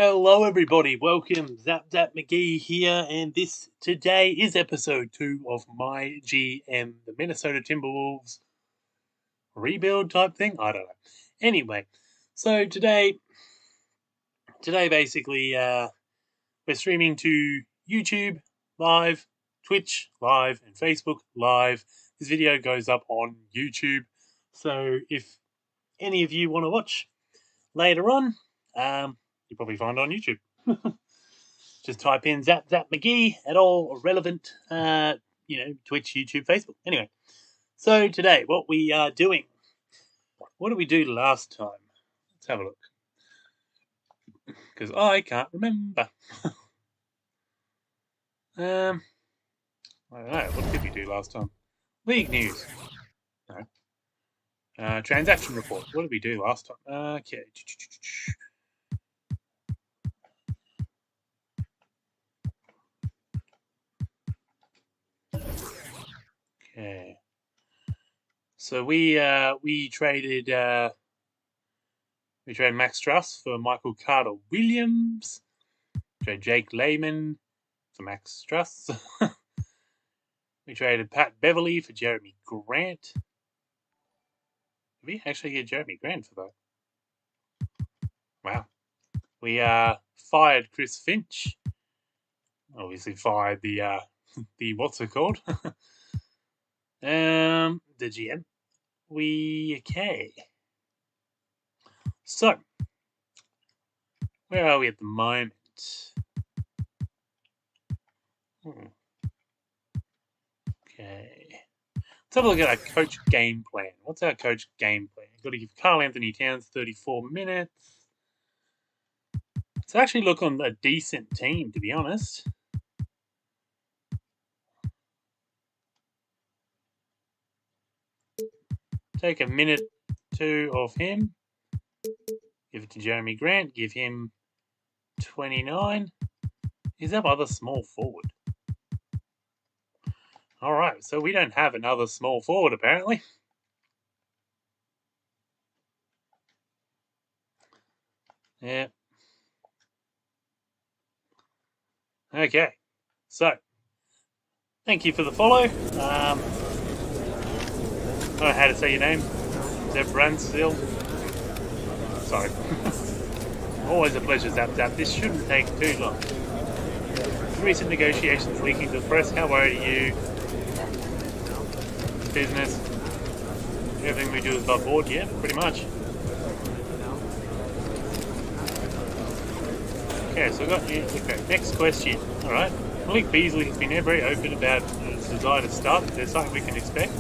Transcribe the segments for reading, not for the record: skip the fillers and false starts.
Hello everybody, welcome, Zap McGee here, and today is episode 2 of mygm, the Minnesota Timberwolves rebuild type thing? I don't know. Anyway, so today basically we're streaming to YouTube live, Twitch live, and Facebook live. This video goes up on YouTube, so if any of you want to watch later on, you'll probably find it on YouTube. Just type in Zap McGee at all relevant, Twitch, YouTube, Facebook. Anyway, so today, what we are doing. What did we do last time? Let's have a look. Because I can't remember. I don't know. What did we do last time? League news. No. Transaction report. What did we do last time? Okay. Okay. So we traded Max Truss for Michael Carter Williams. Traded Jake Lehman for Max Truss. We traded Pat Beverly for Jeremy Grant. Did we actually get Jeremy Grant for that? Wow. We fired Chris Finch. Obviously fired the what's it called? The GM. Okay. So, where are we at the moment? Okay. Let's have a look at our coach game plan. What's our coach game plan? Got to give Carl Anthony Towns 34 minutes. Let's actually look on a decent team, to be honest. Take a minute, 2 of him. Give it to Jeremy Grant. Give him 29. Is that other small forward? All right, so we don't have another small forward, apparently. Yeah. Okay, so thank you for the follow. I don't know how to say your name. Zeb Bransil. Sorry. Always a pleasure, Zap. This shouldn't take too long. Recent negotiations leaking to the press. How worried are you? Business. Everything we do is above board. Yeah, pretty much. Okay, so I got you. Okay, next question. All right. Malik Beasley has been very open about his desire to start. Is there something we can expect?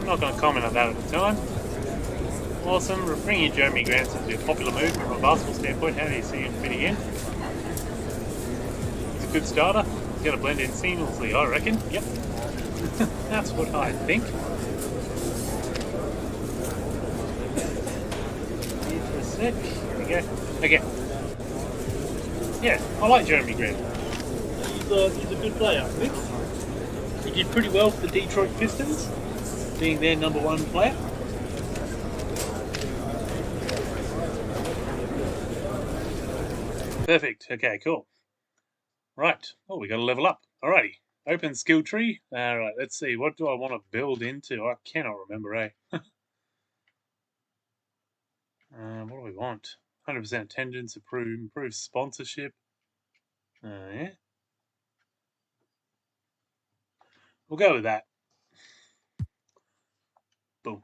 I'm not going to comment on that at the time. Awesome. Bringing Jeremy Grant seems to be a popular move from a basketball standpoint. How do you see him fitting in? He's a good starter. He's going to blend in seamlessly, I reckon. Yep. That's what I think. Here for a sec. There we go. Okay. Yeah, I like Jeremy Grant. He's a good player, I think. He did pretty well for the Detroit Pistons, being their number 1 player. Perfect. Okay, cool. Right. Oh, we got to level up. Alrighty. Open skill tree. Alright, let's see. What do I want to build into? I cannot remember, eh? What do we want? 100% attendance, improve sponsorship. Yeah. We'll go with that. Boom.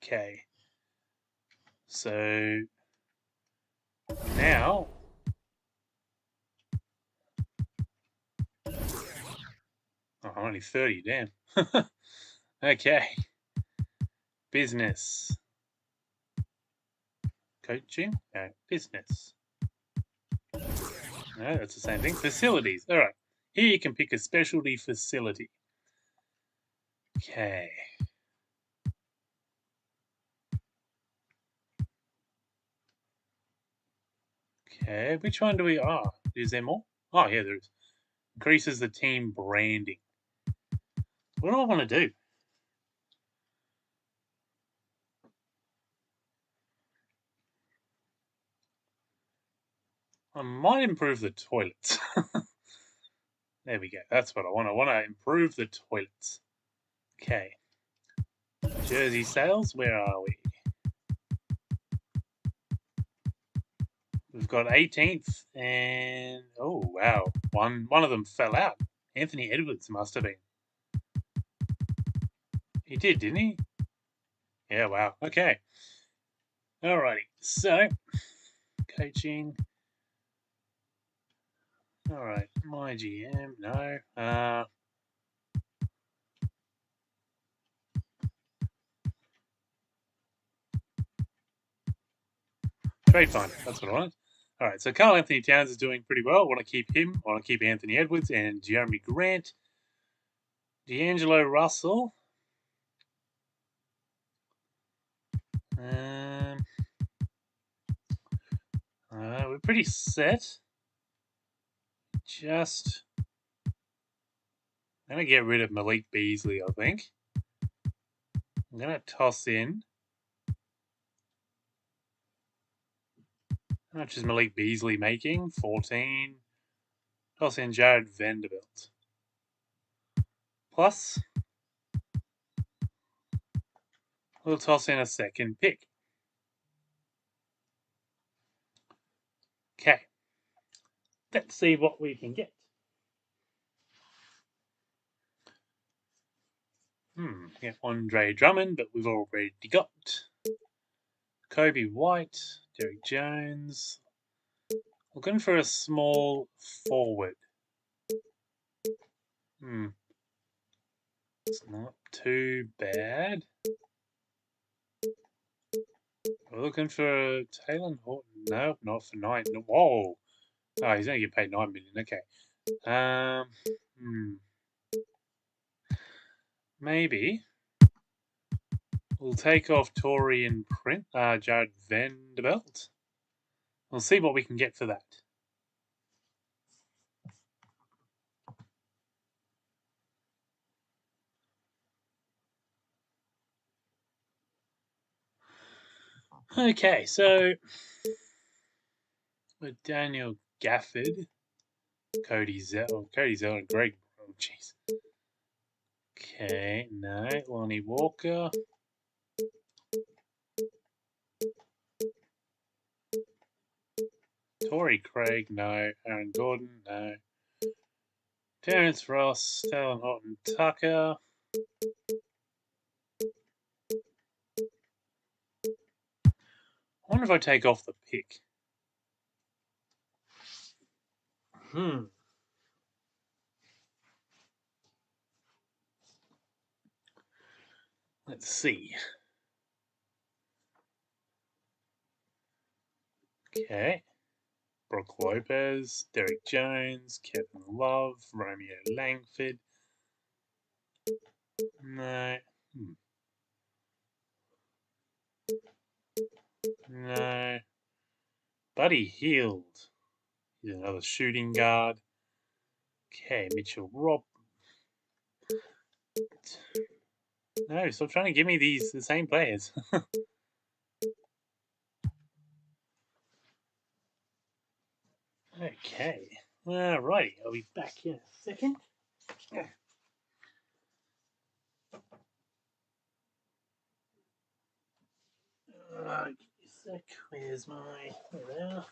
Okay. So now I'm only 30, damn. Okay. Business. Coaching? No, business. No, that's the same thing. Facilities. All right. Here you can pick a specialty facility. Okay. Okay, which one do we... is there more? Oh, yeah, there is. Increases the team branding. What do I want to do? I might improve the toilets. There we go. That's what I want. I want to improve the toilets. Okay. Jersey sales, where are we? We've got 18th, and oh wow, one of them fell out. Anthony Edwards must have been. He did, didn't he? Yeah, wow. Okay. Alrighty. So, coaching. Alright, mygm, no. Trade fund, that's what I want. Alright, so Carl Anthony Towns is doing pretty well. I want to keep him. I want to keep Anthony Edwards and Jeremy Grant. D'Angelo Russell. We're pretty set. Just I'm going to get rid of Malik Beasley, I think. I'm going to toss in. How much is Malik Beasley making? 14. Toss in Jared Vanderbilt. Plus, we'll toss in a second pick. Okay. Let's see what we can get. Get Andre Drummond, but we've already got Kobe White, Derek Jones. Looking for a small forward. It's not too bad. We're looking for Taylor Horton. No, not for 9. Whoa. Oh, he's only getting paid 9 million. Okay. Maybe we'll take off Tory and print Jared Vanderbilt. We'll see what we can get for that. Okay, so with Daniel Gafford, Cody Zell, and Greg. Oh, jeez. Okay, no, Lonnie Walker. Torrey Craig, no. Aaron Gordon, no. Terrence Ross, Talon Horton Tucker. I wonder if I take off the pick. Let's see. Okay. Brook Lopez, Derek Jones, Kevin Love, Romeo Langford. No. No. Buddy Hield. He's another shooting guard. Okay, Mitchell Rob. No, stop trying to give me the same players. Okay. Alrighty, I'll be back in a second. Right, sec. Where's my... There.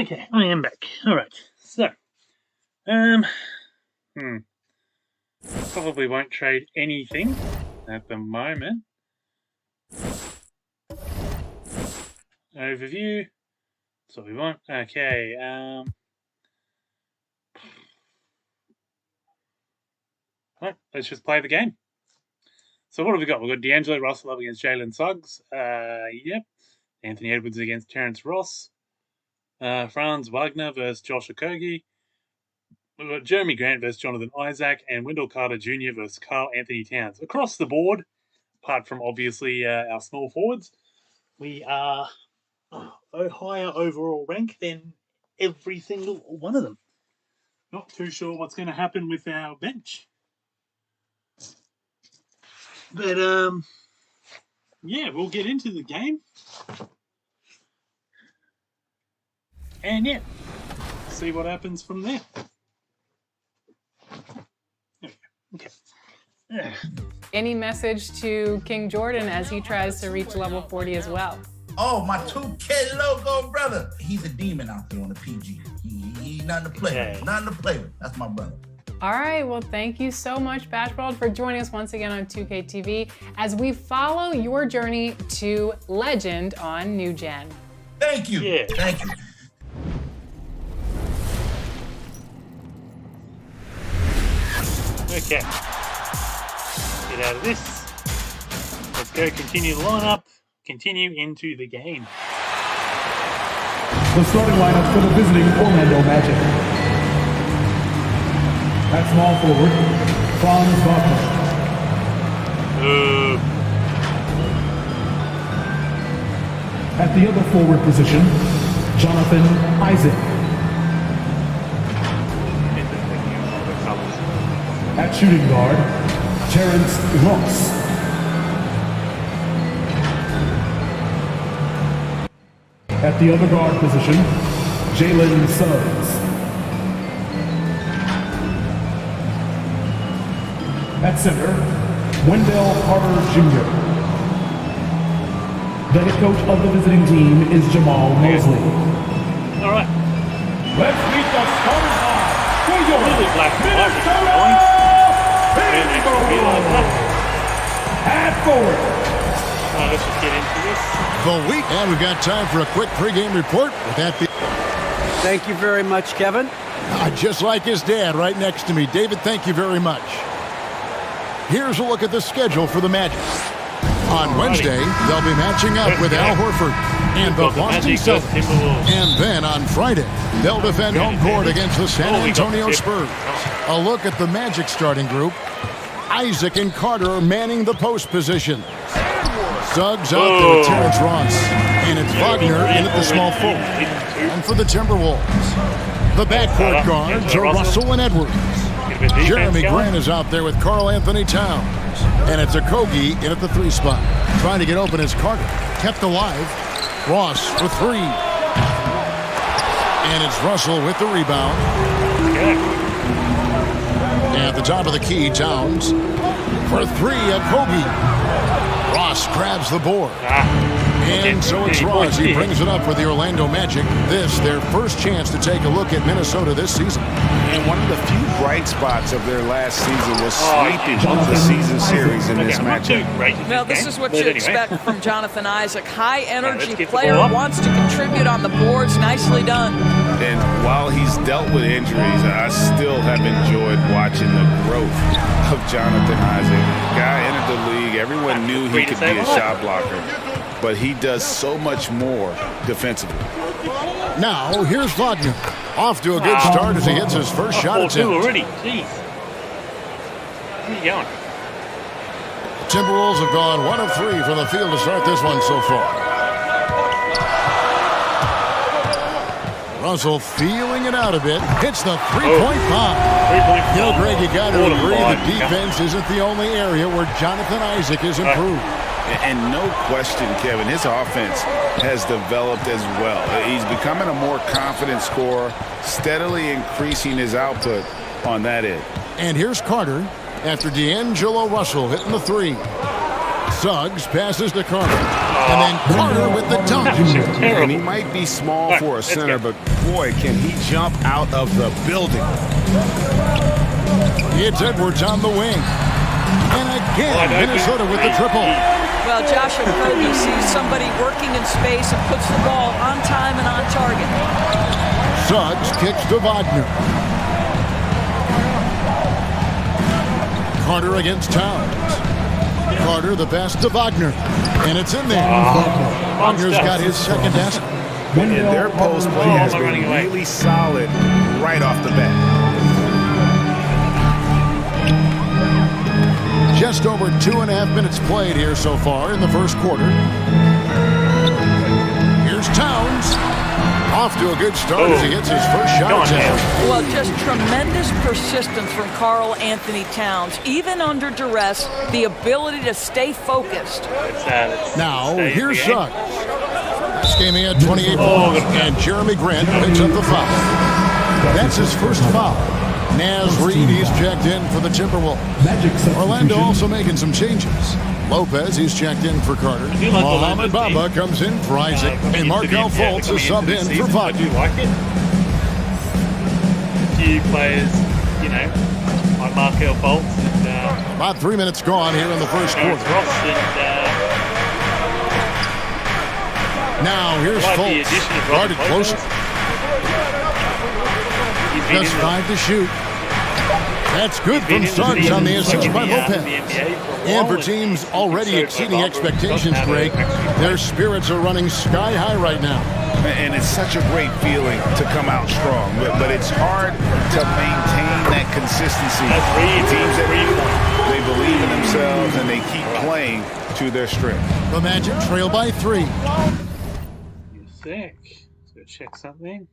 Okay, I am back. All right. So, probably won't trade anything at the moment. Overview. That's what we want. Okay. Right, let's just play the game. So what have we got? We've got D'Angelo Russell up against Jalen Suggs. Yep. Anthony Edwards against Terrence Ross. Franz Wagner versus Josh Okogie. We've got Jeremy Grant versus Jonathan Isaac, and Wendell Carter Jr. versus Carl Anthony Towns. Across the board, apart from obviously our small forwards, we are higher overall rank than every single one of them. Not too sure what's going to happen with our bench. But, yeah, we'll get into the game. And, yeah, see what happens from there. Okay. Any message to King Jordan as he tries to reach level 40 as well? Oh, my 2K logo brother. He's a demon out there on the PG. He's nothing to play with. Nothing to play with. That's my brother. All right, well, thank you so much, Bash World, for joining us once again on 2K TV as we follow your journey to legend on New Gen. Thank you. Yeah. Thank you. Okay. Get out of this. Let's go continue the lineup. Continue into the game. The starting lineup for the visiting Orlando Magic. At small forward, Franz Wagner. At the other forward position, Jonathan Isaac. At shooting guard, Terrence Ross. At the other guard position, Jalen Suggs. At center, Wendell Carter Jr. The head coach of the visiting team is Jamal Mosley. All right. Let's meet the starting five for your Minnesota at forward. Let's just get into this. The week, and we've got time for a quick pregame report. With that being, thank you very much, Kevin. just like his dad right next to me. David, thank you very much. Here's a look at the schedule for the Magic. On Wednesday, they'll be matching up with Al Horford and the Boston Celtics. And then on Friday, they'll defend home court against the San Antonio Spurs. A look at the Magic starting group. Isaac and Carter are manning the post position. Suggs out there with Terrence Ross. And it's Wagner in at the small forward. And for the Timberwolves, the backcourt guards are Russell and Edwards. Jeremy Grant is out there with Karl Anthony Towns. And it's Okogie in at the 3 spot. Trying to get open as Carter. Kept alive. Ross for 3. And it's Russell with the rebound. At the top of the key, Towns. For 3, Okogie. Ross grabs the board. And so it's Ross. He brings it up for the Orlando Magic. This, their first chance to take a look at Minnesota this season. And one of the few bright spots of their last season was sweeping the season series in this matchup. Well, this is what you expect from Jonathan Isaac. High-energy player, wants to contribute on the boards. Nicely done. And while he's dealt with injuries, I still have enjoyed watching the growth of Jonathan Isaac. Guy entered the league. Everyone knew he could be a shot blocker. But he does so much more defensively. Now, here's Wagner. Off to a good start as he hits his first shot attempt. Already, jeez. Where are you going? Timberwolves have gone 1 of 3 from the field to start this one so far. Russell feeling it out a bit. Hits the three-point bomb. You know, Greg, you got to agree the defense isn't the only area where Jonathan Isaac is improved. And no question, Kevin, his offense has developed as well. He's becoming a more confident scorer, steadily increasing his output on that end. And here's Carter after D'Angelo Russell hitting the 3. Suggs passes to Carter. And then Carter with the dunk. And he might be small for a center, but boy, can he jump out of the building. It's Edwards on the wing. And again, Minnesota with the triple. Well, Josh Okogie sees somebody working in space and puts the ball on time and on target. Suggs kicks to Wagner. Carter against Towns. Carter the pass to Wagner. And it's in there. Wagner's got his second basket. And their post play has been really solid right off the bat. Just over 2.5 minutes played here so far in the first quarter. Here's Towns. Off to a good start as he hits his first shot. Well, just tremendous persistence from Karl Anthony Towns. Even under duress, the ability to stay focused. Now, here's Suggs. This game he had 28 points, and Jeremy Grant picks up the foul. That's his first foul. Naz Reid, he's checked in for the Timberwolves. Orlando also making some changes. Lopez, he's checked in for Carter. Mohamed Baba comes in for Isaac. And Markel Fultz is subbed in for Wagner. I do like it. Few players, you know, like Markel Fultz and about 3 minutes gone here in the first quarter. Now here's Fultz. Guarded closer. Just 5 to shoot. That's good from Suggs on the assist by Lopez. And for teams already exceeding expectations, Greg, their spirits are running sky high right now. And it's such a great feeling to come out strong, but it's hard to maintain that consistency. Teams that they believe in themselves and they keep playing to their strength. The Magic trail by 3. You're sick. Let's go check something.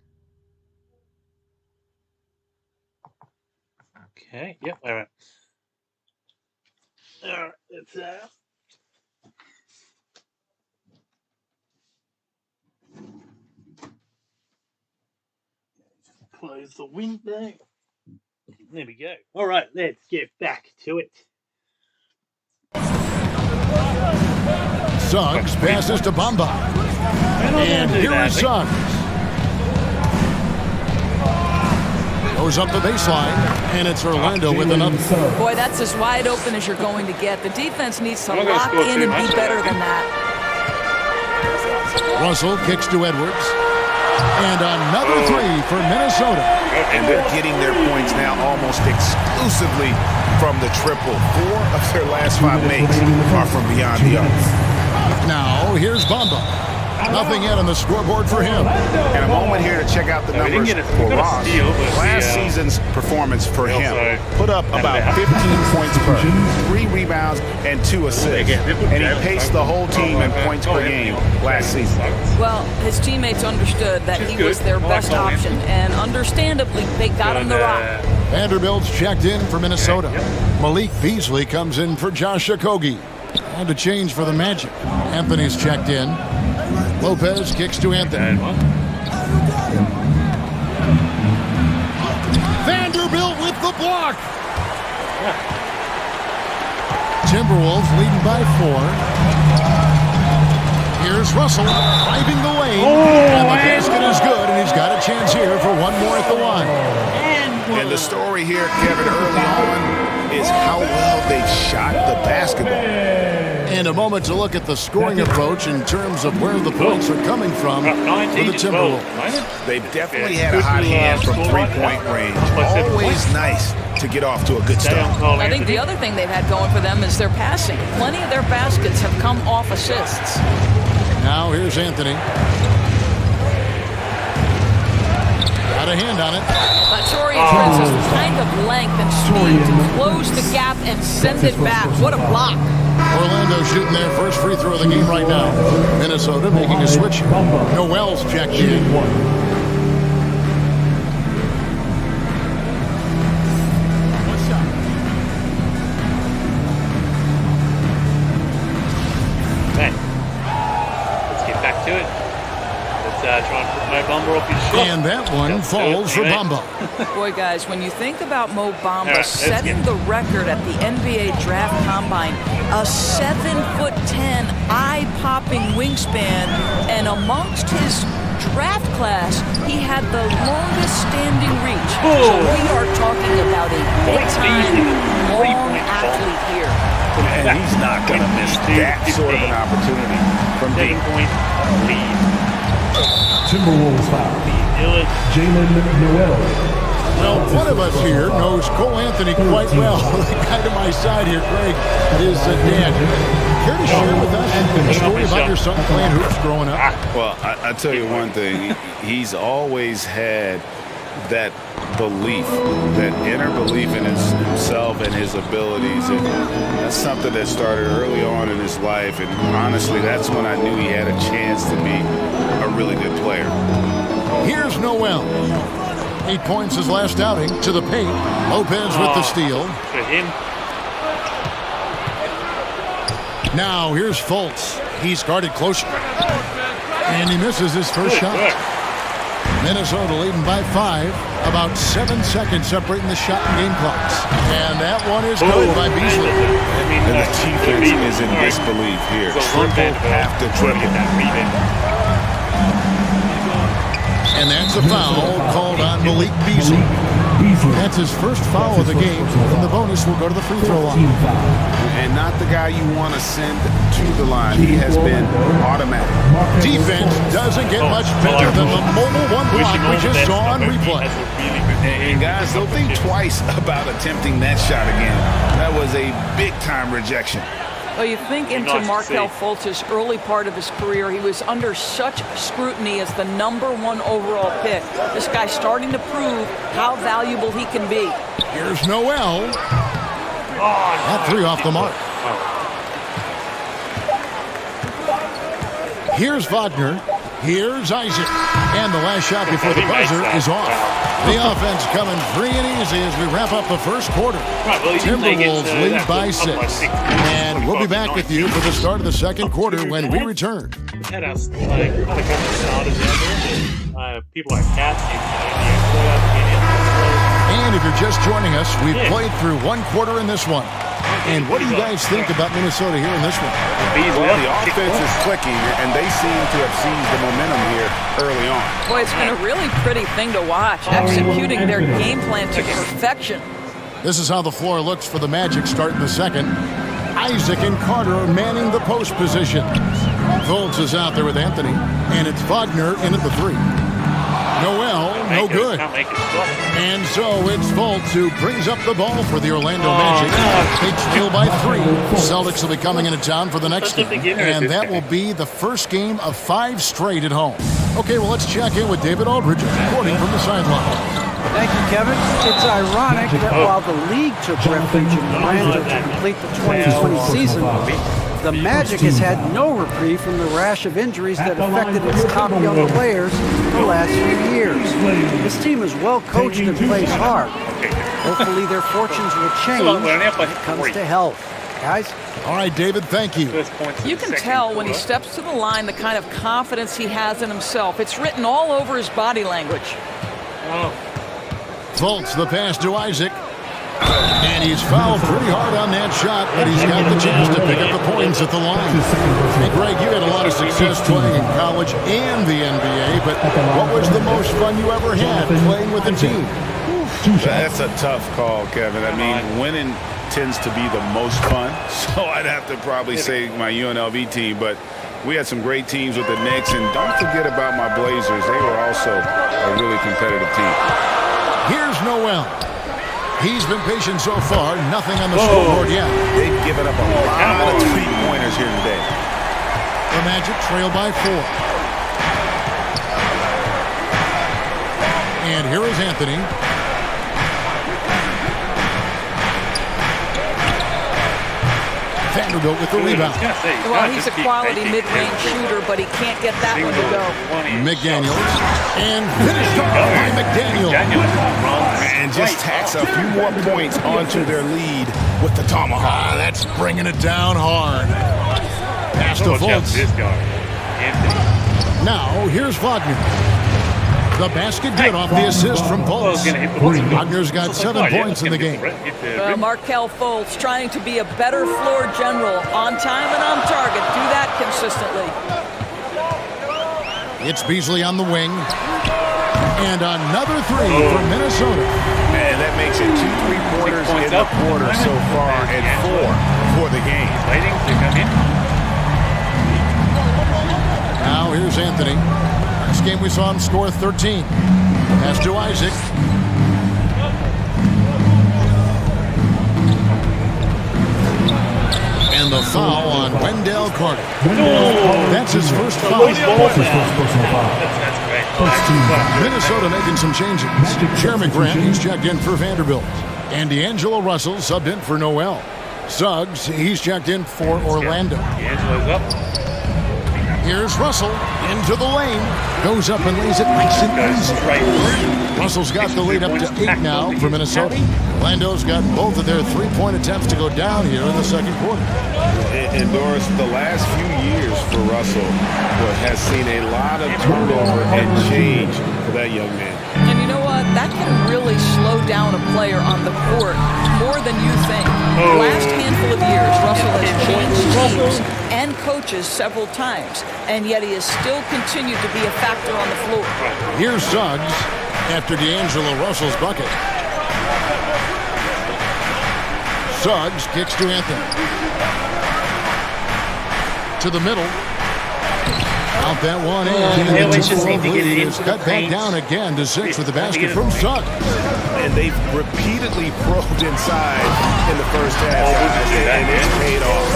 Okay, yep, all right. All right, that's close the window. There we go. All right, let's get back to it. Suggs passes to Bamba. And here is Suggs. Goes up the baseline, and it's Orlando with another. Boy, that's as wide open as you're going to get. The defense needs to lock in and be better than that. Russell kicks to Edwards. And another 3 for Minnesota. And they're getting their points now almost exclusively from the triple. 4 of their last 5 makes are from beyond the arc. Now, here's Bamba. Nothing yet on the scoreboard for him. And a moment here to check out the numbers for Ross. Last season's performance for him put up about 15 points per, 3 rebounds, and 2 assists. And he paced the whole team in points per game last season. Well, his teammates understood that he was their best option, and understandably, they got him the rock. Vanderbilt's checked in for Minnesota. Malik Beasley comes in for Josh Okogie. And a change for the Magic. Anthony's checked in. Lopez kicks to Anthony. Vanderbilt with the block. Timberwolves leading by 4. Here's Russell driving the lane. And the basket is good, and he's got a chance here for one more at the line. And the story here, Kevin, early on is how well they've shot the basketball. And a moment to look at the scoring approach in terms of where the points are coming from for the Timberwolves. They've definitely had a hot hand from 3-point range. Always nice to get off to a good start. I think the other thing they've had going for them is their passing. Plenty of their baskets have come off assists. Now here's Anthony. Got a hand on it. Torian Prince's kind of length and speed to close the gap and send it back. What a block. Orlando shooting their first free throw of the game right now. Minnesota making a switch. Noel's checked in. Okay. Let's get back to it. Let's try and put Mo Bamba off his shot. And And that one falls for Bamba. Boy, guys, when you think about Mo Bamba setting the record at the NBA Draft Combine, a 7'10", eye-popping wingspan, and amongst his draft class, he had the longest standing reach. So we are talking about a big-time, long athlete here. And he's not going to miss that sort of an opportunity from deep. 7-point lead. Timberwolves foul. Jalen Noel. Well, one of us here knows Cole Anthony quite well. The guy to my side here, Greg, is Dan. Care to share with us a story about your son playing hoops growing up? Well, I tell you one thing. He's always had that belief, that inner belief in himself and his abilities. And that's something that started early on in his life. And honestly, that's when I knew he had a chance to be a really good player. Here's Noel. 8 points his last outing to the paint. Lopez with the steal. For him. Now here's Fultz. He's guarded closer. And he misses his first shot. Minnesota leading by 5. About 7 seconds separating the shot and game clocks. And that one is good by Beasley. And the defense is in disbelief here. Triple after triple. And that's a foul called on Malik Beasley. That's his first foul of the game, and the bonus will go to the free throw line. And not the guy you want to send to the line. He has been automatic. Defense doesn't get much better than the mobile one block we just saw on replay. And guys, don't think twice about attempting that shot again. That was a big-time rejection. Well, you think into Markelle Fultz's early part of his career, he was under such scrutiny as the #1 overall pick. This guy's starting to prove how valuable he can be. Here's Noel. That 3 off the mark. Here's Wagner. Here's Isaac. And the last shot before the buzzer is off. The offense coming free and easy as we wrap up the first quarter. Timberwolves lead by 6. And we'll be back with you for the start of the second quarter when we return. We had us like other country starters out there. People like Cat and if you're just joining us, we've played through 1 quarter in this one. And what do you guys think about Minnesota here in this one? Well, the offense is clicking, and they seem to have seized the momentum here early on. Boy, it's been a really pretty thing to watch, executing their game plan to perfection. This is how the floor looks for the Magic starting the second. Isaac and Carter are manning the post position. Fultz is out there with Anthony, and it's Wagner in at the 3. Noel, no good. And so it's Fultz who brings up the ball for the Orlando Magic. Big steal by 3. Celtics will be coming into town for the next game. And that will be the first game of 5 straight at home. Okay, well, let's check in with David Aldridge reporting from the sideline. Thank you, Kevin. It's ironic that while the league took refuge in Orlando to complete the 2020 season, the Magic has had no reprieve from the rash of injuries that affected its top young players the last few years. This team is well coached and plays hard. Hopefully their fortunes will change when it comes to health. Guys? All right, David, thank you. You can tell when he steps to the line the kind of confidence he has in himself. It's written all over his body language. Fultz, the pass to Isaac. And he's fouled pretty hard on that shot, but he's got the chance to pick up the points at the line. Hey, Greg, you had a lot of success playing in college and the NBA, but what was the most fun you ever had playing with a team? That's a tough call, Kevin. I mean, winning tends to be the most fun, so I'd have to probably say my UNLV team, but we had some great teams with the Knicks, and don't forget about my Blazers. They were also a really competitive team. Here's Noel. He's been patient so far. Nothing on the scoreboard yet. They've given up a lot of three-pointers here today. The Magic trail by 4. And here is Anthony. Vanderbilt with the rebound. Well, he's a quality mid-range shooter, but he can't get that one to go. McDaniels. And finished off by McDaniels. And just tacks a few more points onto their lead with the tomahawk. That's bringing it down hard. Pass to Fultz. Now, here's Wagner. The basket good off the assist from Fultz. Wagner's got 7 points in the game. Markelle Fultz trying to be a better floor general, on time and on target. Do that consistently. It's Beasley on the wing. And another three for Minnesota. And that makes it 2 3-pointers in the quarter so far and 4 for the game. Waiting to come in. Now here's Anthony. Last game we saw him score 13. Pass to Isaac. And the foul on Wendell Carter. That's his first foul. Minnesota making some changes. Jeremy Grant, he's checked in for Vanderbilt. And D'Angelo Russell subbed in for Noel. Suggs, he's checked in for Orlando. D'Angelo's up. Here's Russell into the lane. Goes up and lays it nice and easy. Russell's got the lead up to 8 now for Minnesota. Orlando's got both of their 3-point attempts to go down here in the second quarter. And Doris, the last few years for Russell has seen a lot of turnover and change for that young man. And you know what? That can really slow down a player on the court more than you think. The last handful of years, Russell has changed teams and coaches several times, and yet he has still continued to be a factor on the floor. Here's Suggs after D'Angelo Russell's bucket. Suggs kicks to Anthony. To the middle. Out that one in. They always just need to get it It's cut back down again to 6 with the basket from Suggs. And they've repeatedly probed inside in the first half, and it's paid off.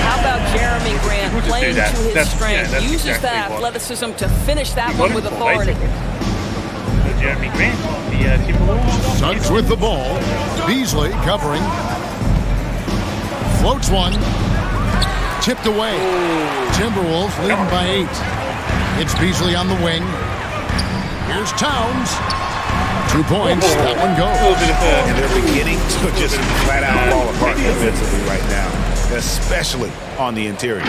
How about Jeremy Grant playing to his strength, uses exactly that athleticism to finish that one with authority. Jeremy Grant, the Timberwolves. Suggs with the ball. Beasley covering. Floats one. Tipped away. Timberwolves leading by 8. It's Beasley on the wing. Here's Towns. 2 points. That one goes. And they're beginning to just flat out fall apart defensively right now, especially on the interior.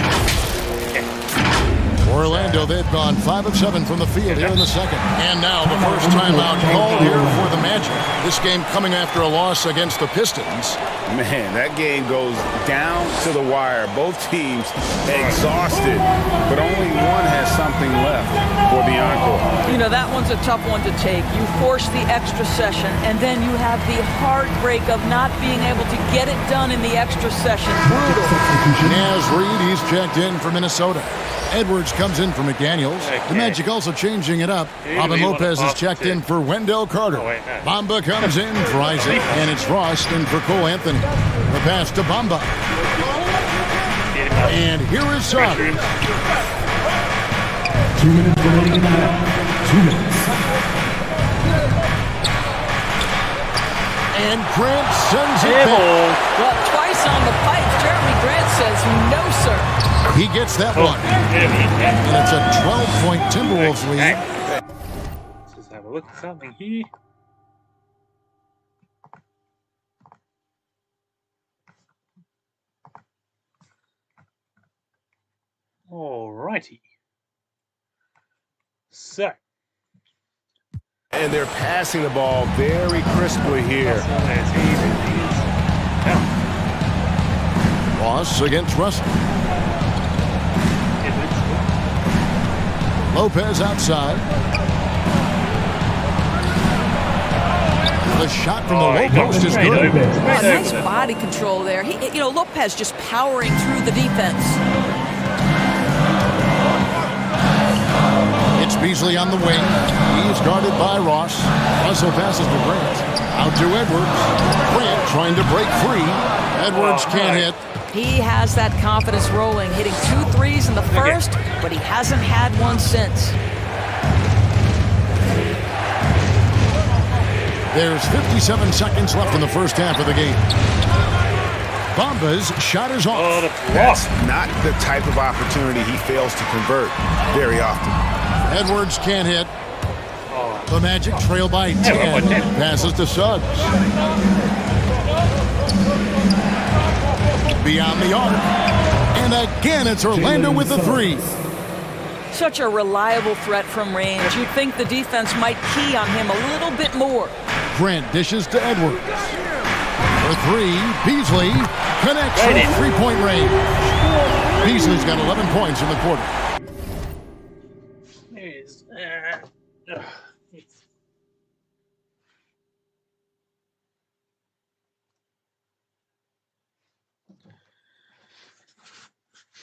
Orlando, they've gone 5 of 7 from the field here in the second. And now the first timeout called here for the Magic. This game coming after a loss against the Pistons. Man, that game goes down to the wire. Both teams exhausted, but only one has something left for the encore. You know, that one's a tough one to take. You force the extra session, and then you have the heartbreak of not being able to get it done in the extra session. Brutal. Naz Reid, he's checked in for Minnesota. Edwards comes in for McDaniels. The Magic also changing it up. Robin Lopez is checked in for Wendell Carter. Bamba comes in for Isaac, and it's Ross in for Cole Anthony. The pass to Bamba. And here is Suggs. 2 minutes remaining in the half. 2 minutes. And Grant sends it back. Well, twice on the pipe, Jeremy Grant says no, sir. He gets that one. And it's a 12-point Timberwolves lead. Let's just have a look at something here. Alrighty. So. And they're passing the ball very crisply here. Ross against Russell. Lopez outside. The shot from the low post is good. Nice body control there. Lopez just powering through the defense. It's Beasley on the wing. He's guarded by Ross. Russell passes to Grant. Out to Edwards. Grant trying to break free. Edwards can't hit. He has that confidence rolling, hitting 2 threes in the first, but he hasn't had one since. There's 57 seconds left in the first half of the game. Bamba's shot is off. That's not the type of opportunity he fails to convert very often. Edwards can't hit. The Magic trail by 10. Passes to Suggs. Beyond the arc. And again, it's Orlando with the 3. Such a reliable threat from range. You'd think the defense might key on him a little bit more. Grant dishes to Edwards. For three, Beasley connects from three-point range. Beasley's got 11 points in the quarter. There it is.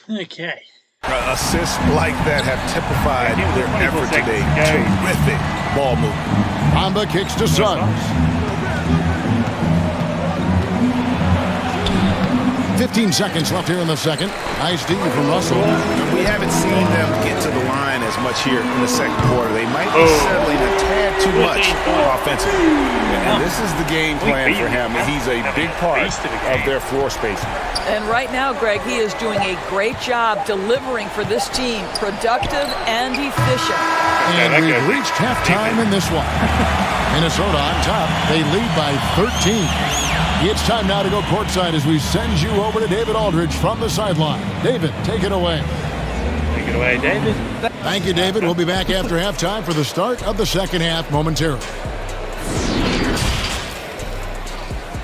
Okay. Assists like that have typified their effort today. Terrific ball movement. Bamba kicks to Suggs. 15 seconds left here in the second. Nice D from Russell. We haven't seen them get to the line as much here in the second quarter. They might be settling a tad too much offensively. And this is the game plan for him. He's a big part of their floor spacing. And right now, Greg, he is doing a great job delivering for this team. Productive and efficient. And we've reached halftime in this one. Minnesota on top. They lead by 13. It's time now to go courtside as we send you over to David Aldridge from the sideline. David, take it away. Take it away, David. Thank you, David. We'll be back after halftime for the start of the second half momentarily.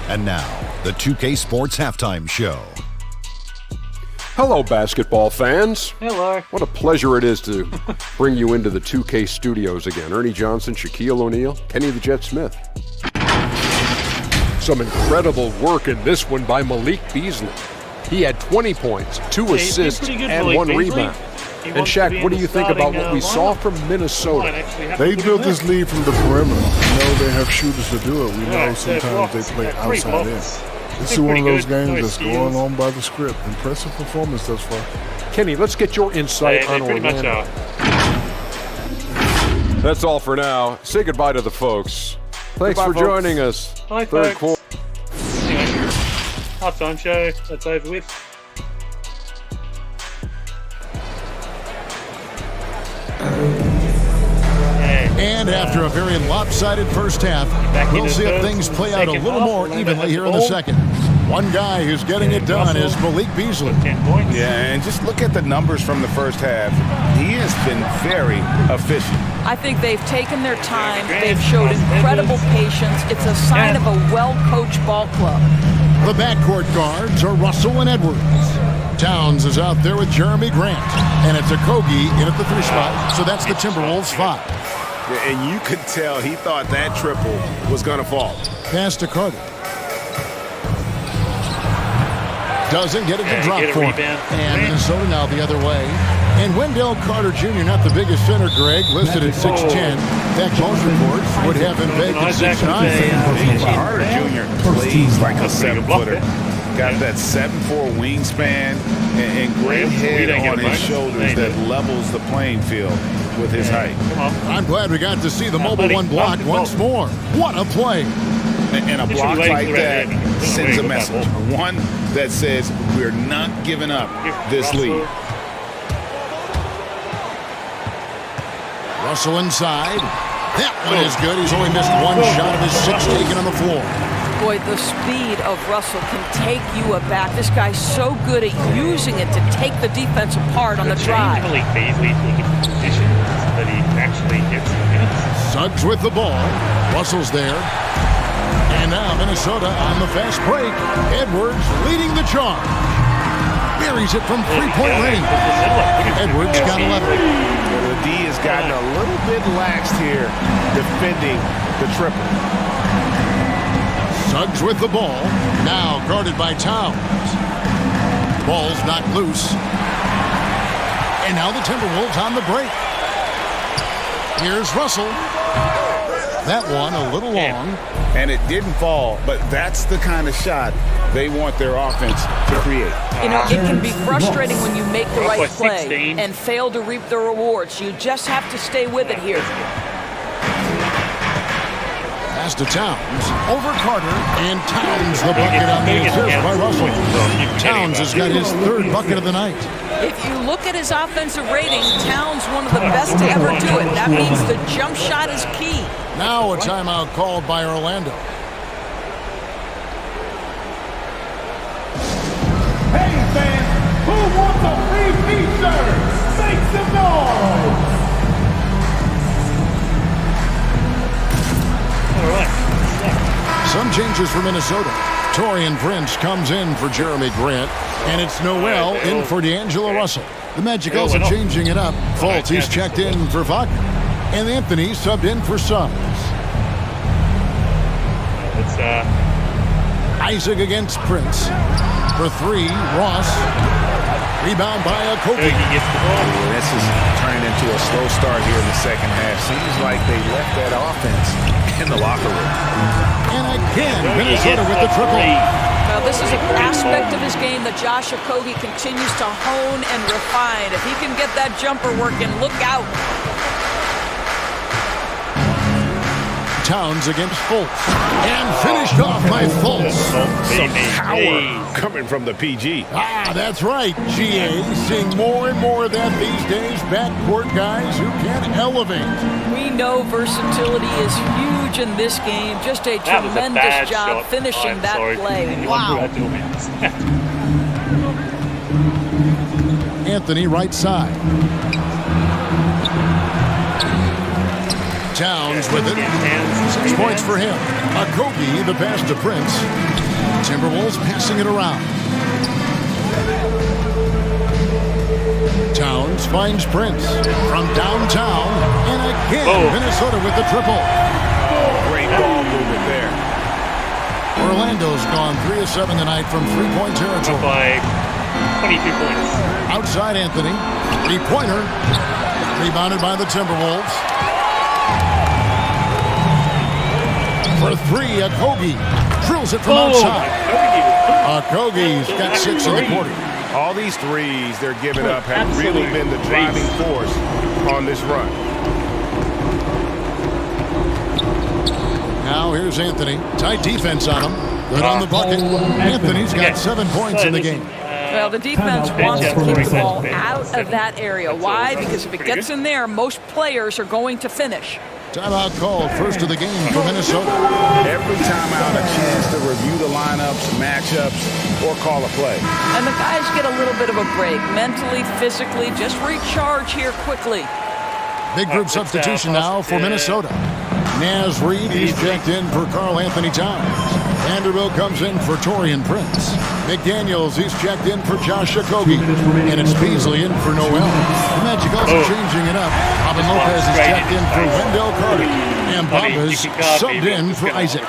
And now, the 2K Sports Halftime Show. Hello, basketball fans. Hello. What a pleasure it is to bring you into the 2K studios again. Ernie Johnson, Shaquille O'Neal, Kenny the Jet Smith. Some incredible work in this one by Malik Beasley. He had 20 points, 2 assists, and 1 rebound. And Shaq, what do you think about what we saw from Minnesota? They built this lead from the perimeter. You know they have shooters to do it. We know sometimes they play outside in. This is one of those games that's going on by the script. Impressive performance thus far. Kenny, let's get your insight on Orlando. That's all for now. Say goodbye to the folks. Thanks for joining us. Bye, Third folks. quarter. Anyway, halftime show. That's over with. And after a very lopsided first half, we'll see if things play out a little more evenly here in the second. One guy who's getting it done is Malik Beasley. 10 points. Yeah, and just look at the numbers from the first half. He has been very efficient. I think they've taken their time. They've showed incredible patience. It's a sign of a well-coached ball club. The backcourt guards are Russell and Edwards. Towns is out there with Jeremy Grant. And it's a Kogi in at the 3 spot, so that's the Timberwolves 5. And you could tell he thought that triple was going to fall. Pass to Carter. Doesn't get it to drop for him. And Minnesota now the other way. And Wendell Carter Jr., not the biggest center, Greg, listed at 6'10". In fact, most reports would have him pegged at 6'9". Carter Jr. plays like a 7-footer. Got that 7'4" wingspan and great head on his shoulders that levels the playing field with his height. I'm glad we got to see the mobile one block once more. What a play. And a block like that sends a message. One that says we're not giving up this lead. Russell inside. That one is good. He's only missed one shot of his 6 taken on the floor. Boy, the speed of Russell can take you aback. This guy's so good at using it to take the defense apart on the drive. Malik Beasley taking position so that he actually gets the minutes. Suggs with the ball. Russell's there. And now Minnesota on the fast break. Edwards leading the charge. Buries it from 3-point range. Edwards got 11. The D has gotten a little bit laxed here defending the triple. Suggs with the ball. Now guarded by Towns. Ball's knocked loose. And now the Timberwolves on the break. Here's Russell. That one a little long. And it didn't fall, but that's the kind of shot they want their offense to create. You know, it can be frustrating when you make the right play and fail to reap the rewards. You just have to stay with it here. Pass to Towns. Over Carter. And Towns the bucket on the assist by Russell. Towns has got his 3rd bucket of the night. If you look at his offensive rating, Towns one of the best to ever do it. That means the jump shot is key. Now a timeout called by Orlando. Hey fans, who wants a free t-shirt? Make some noise! Some changes for Minnesota. Torian Prince comes in for Jeremy Grant, and it's Noel in for D'Angelo Russell. The Magic also changing it up. Fultz, he's checked in for Wagner, and Anthony subbed in for Suggs. Isaac against Prince. For 3, Ross. Rebound by Kobe. This is turning into a slow start here in the second half. Seems like they left that offense in the locker room. And again, Minnesota with the triple. Now, this is an aspect of his game that Josh Okogie continues to hone and refine. If he can get that jumper working, look out. Towns against Fultz. And finished off by Fultz. Some power coming from the PG. That's right, GA. Seeing more and more of that these days. Backcourt guys who can elevate. We know versatility is huge in this game. Just a tremendous job finishing that play. Wow. Anthony right side. Towns with it. 6 points for him. Kobe, the pass to Prince. Timberwolves passing it around. Towns finds Prince from downtown. And again, Minnesota with the triple. Great ball movement there. Orlando's gone 3 of 7 tonight from three-point territory. By 22 points. Outside Anthony. Three-pointer. Rebounded by the Timberwolves. For 3, Kobe drills it from outside. Kogi's got 6 in the quarter. All these threes they're giving up have really been the driving force on this run. Now here's Anthony. Tight defense on him. Good on the bucket. Anthony's got 7 points in the game. Well, the defense wants to keep the ball out of that area. Why? Because if it gets in there, most players are going to finish. Timeout called, first of the game for Minnesota. Every timeout, a chance to review the lineups, matchups, or call a play. And the guys get a little bit of a break, mentally, physically, just recharge here quickly. Big group substitution now for Minnesota. Naz Reid, he's checked in for Karl Anthony Towns. Vanderbilt comes in for Torian Prince. McDaniels, he's checked in for Josh Okogie. And it's Beasley in for Noel. The Magic also changing it up. Robin Lopez is checked in for Wendell Carter. And Bombas subbed in for Isaac.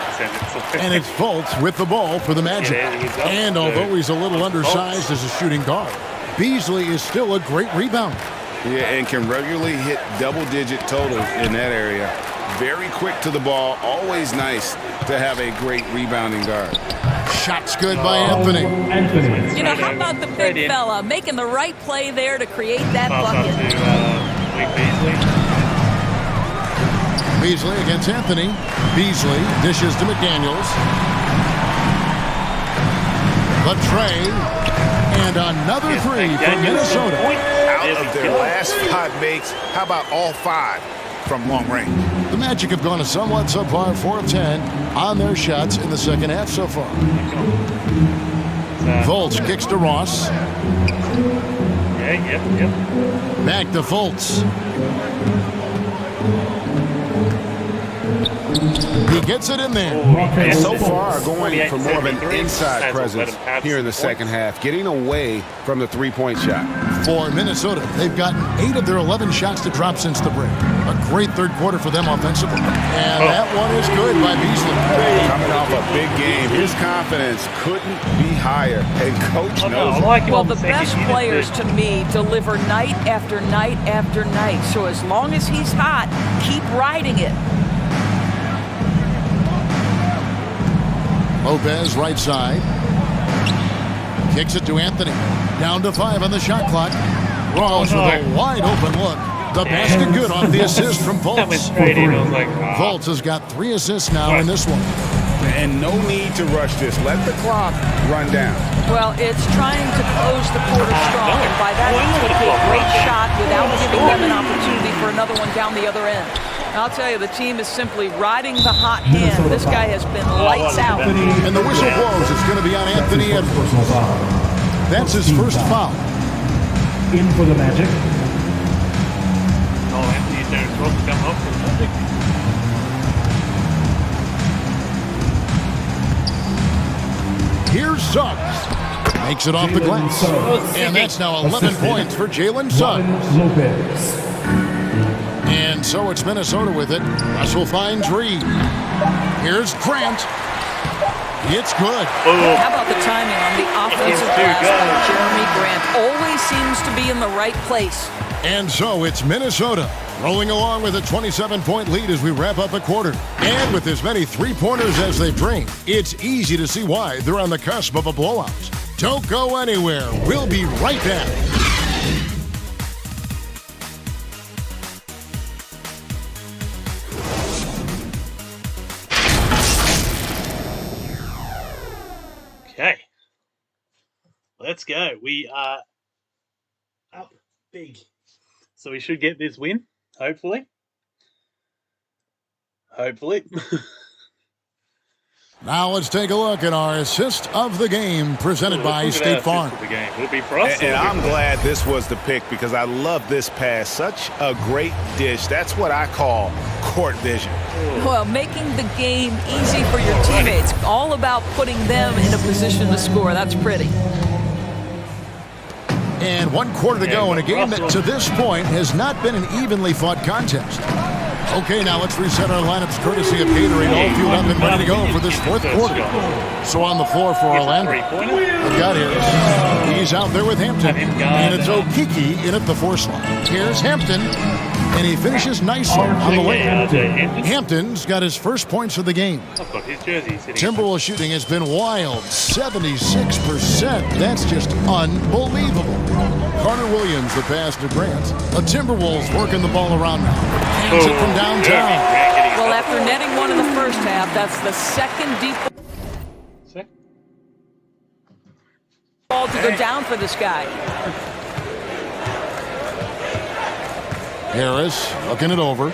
And it's Fultz with the ball for the Magic. And although he's a little undersized as a shooting guard, Beasley is still a great rebounder. Yeah, and can regularly hit double-digit totals in that area. Very quick to the ball. Always nice to have a great rebounding guard. Shot's good by Anthony. You know, how about the big fella making the right play there to create that bucket? Beasley against Anthony. Beasley dishes to McDaniels. Latrey. And another 3 from Minnesota. Out of their last 5 makes, how about all 5 from long range? The Magic have gone a somewhat subpar 4 of 10 on their shots in the second half so far. Fultz kicks to Ross. Back to Fultz. He gets it in there. And so far, going for more of an inside presence here in the second half, getting away from the three-point shot. For Minnesota, they've gotten 8 of their 11 shots to drop since the break. A great third quarter for them offensively. And that one is good by Beasley. Coming off a big game, his confidence couldn't be higher, and Coach knows it. Well, the best players, to me, deliver night after night after night. So as long as he's hot, keep riding it. Lopez, right side. Kicks it to Anthony. Down to 5 on the shot clock. Rawls with a wide open look. The basket good off the assist from Fultz. Fultz has got 3 assists now in this one. And no need to rush this. Let the clock run down. Well, it's trying to close the quarter strong, and by that he took a great shot without giving them an opportunity for another one down the other end. And I'll tell you, the team is simply riding the hot hand. This guy has been lights out. And the whistle blows. It's going to be on Anthony Edwards. That's his first foul. In for the Magic. Oh, Anthony's there. Supposed to come up for the Magic. Here's Suggs. Makes it off the glass. And that's now 11 points for Jalen Suggs. And so it's Minnesota with it. Russell finds Reed. Here's Grant. It's good. How about the timing on the offensive pass by Jeremy Grant? Always seems to be in the right place. And so it's Minnesota rolling along with a 27-point lead as we wrap up a quarter. And with as many three-pointers as they've drained, it's easy to see why they're on the cusp of a blowout. Don't go anywhere. We'll be right back. Okay. Let's go. We are up big. So we should get this win, hopefully. Hopefully. Now let's take a look at our assist of the game presented by State Farm. It'll be for us. And I'm glad this was the pick because I love this pass. Such a great dish. That's what I call court vision. Well, making the game easy for your teammates. All about putting them in a position to score. That's pretty. And 1 quarter to go in a game that to this point has not been an evenly fought contest. Okay, now let's reset our lineups courtesy of Gatorade, all fueled up and ready to go for this 4th quarter. So on the floor for Orlando, we've got Harris. He's out there with Hampton. And it's Okiki in at the 4 slot. Here's Hampton. And he finishes nicely on the way. Hampton's got his first points of the game. Timberwolves shooting has been wild, 76%. That's just unbelievable. Carter Williams, the pass to Grant. The Timberwolves working the ball around now. Hands it from downtown. Well, after netting one in the first half, that's the second deep ball to go down for this guy. Harris looking it over.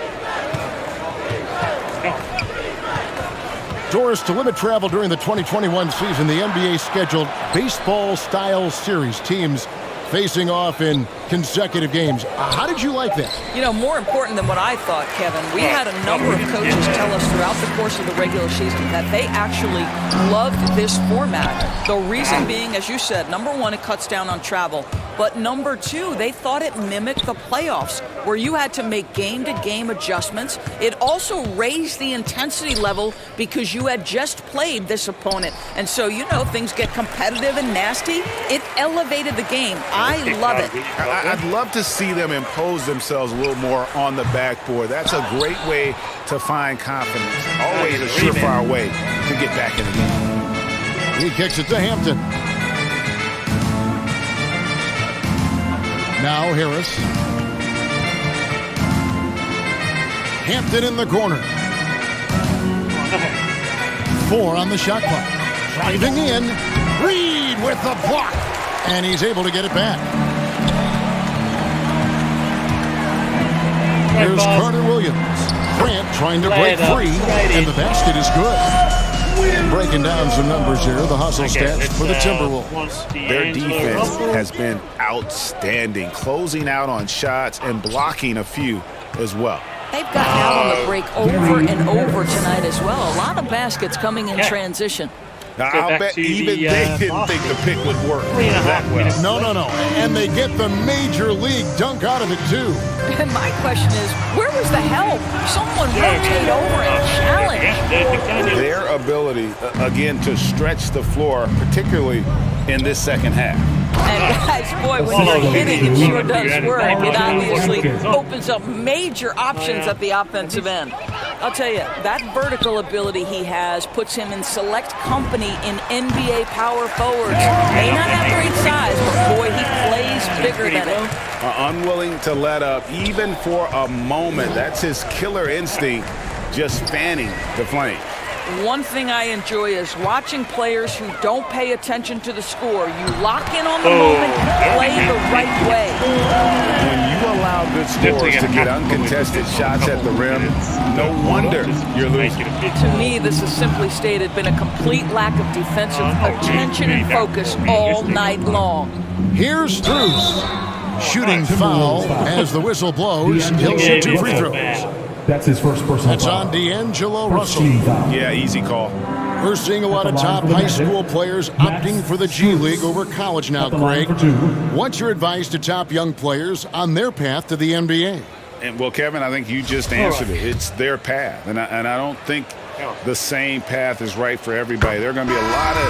Doors to limit travel during the 2021 season. The NBA scheduled baseball-style series. Teams facing off in consecutive games. How did you like that? You know, more important than what I thought, Kevin, we had a number of coaches tell us throughout the course of the regular season that they actually loved this format. The reason being, as you said, number one, it cuts down on travel. But number two, they thought it mimicked the playoffs, where you had to make game-to-game adjustments. It also raised the intensity level because you had just played this opponent. And so, you know, things get competitive and nasty. It elevated the game. I love it. I'd love to see them impose themselves a little more on the backboard. That's a great way to find confidence. Always a surefire way to get back in the game. He kicks it to Hampton. Now Harris. Hampton in the corner. 4 on the shot clock. Driving in. Reed with the block. And he's able to get it back. Here's Carter Williams. Grant trying to break free, and the basket is good. Breaking down some numbers here, the hustle stats for the Timberwolves. Their defense has been outstanding, closing out on shots and blocking a few as well. They've gotten out on the break over and over tonight as well. A lot of baskets coming in transition. Now, I'll bet even they didn't think the pick would work that well. No. And they get the major league dunk out of it, too. And my question is, where was the help? Someone rotate over and challenge. Their ability, again, to stretch the floor, particularly in this second half. And guys, boy, when you're hitting, it sure does work. It obviously opens up major options at the offensive end. I'll tell you, that vertical ability he has puts him in select company in NBA power forwards. May not have great size, but boy, he plays bigger than it. Unwilling to let up, even for a moment. That's his killer instinct, just fanning the flame. One thing I enjoy is watching players who don't pay attention to the score. You lock in on the moment, play the right way. When you allow good scorers to get uncontested shots at the rim, no wonder you're losing. To me, this has simply stated been a complete lack of defensive attention and focus all night long. Here's Strus. Shooting foul as the whistle blows. He'll shoot 2 free throws. That's his first personal That's foul. on D'Angelo Russell. Yeah, easy call. We're seeing a lot of top high school players opting for the G League over college now, Craig. What's your advice to top young players on their path to the NBA? And well, Kevin, I think you just answered it. It's their path, and I don't think the same path is right for everybody. There are going to be a lot of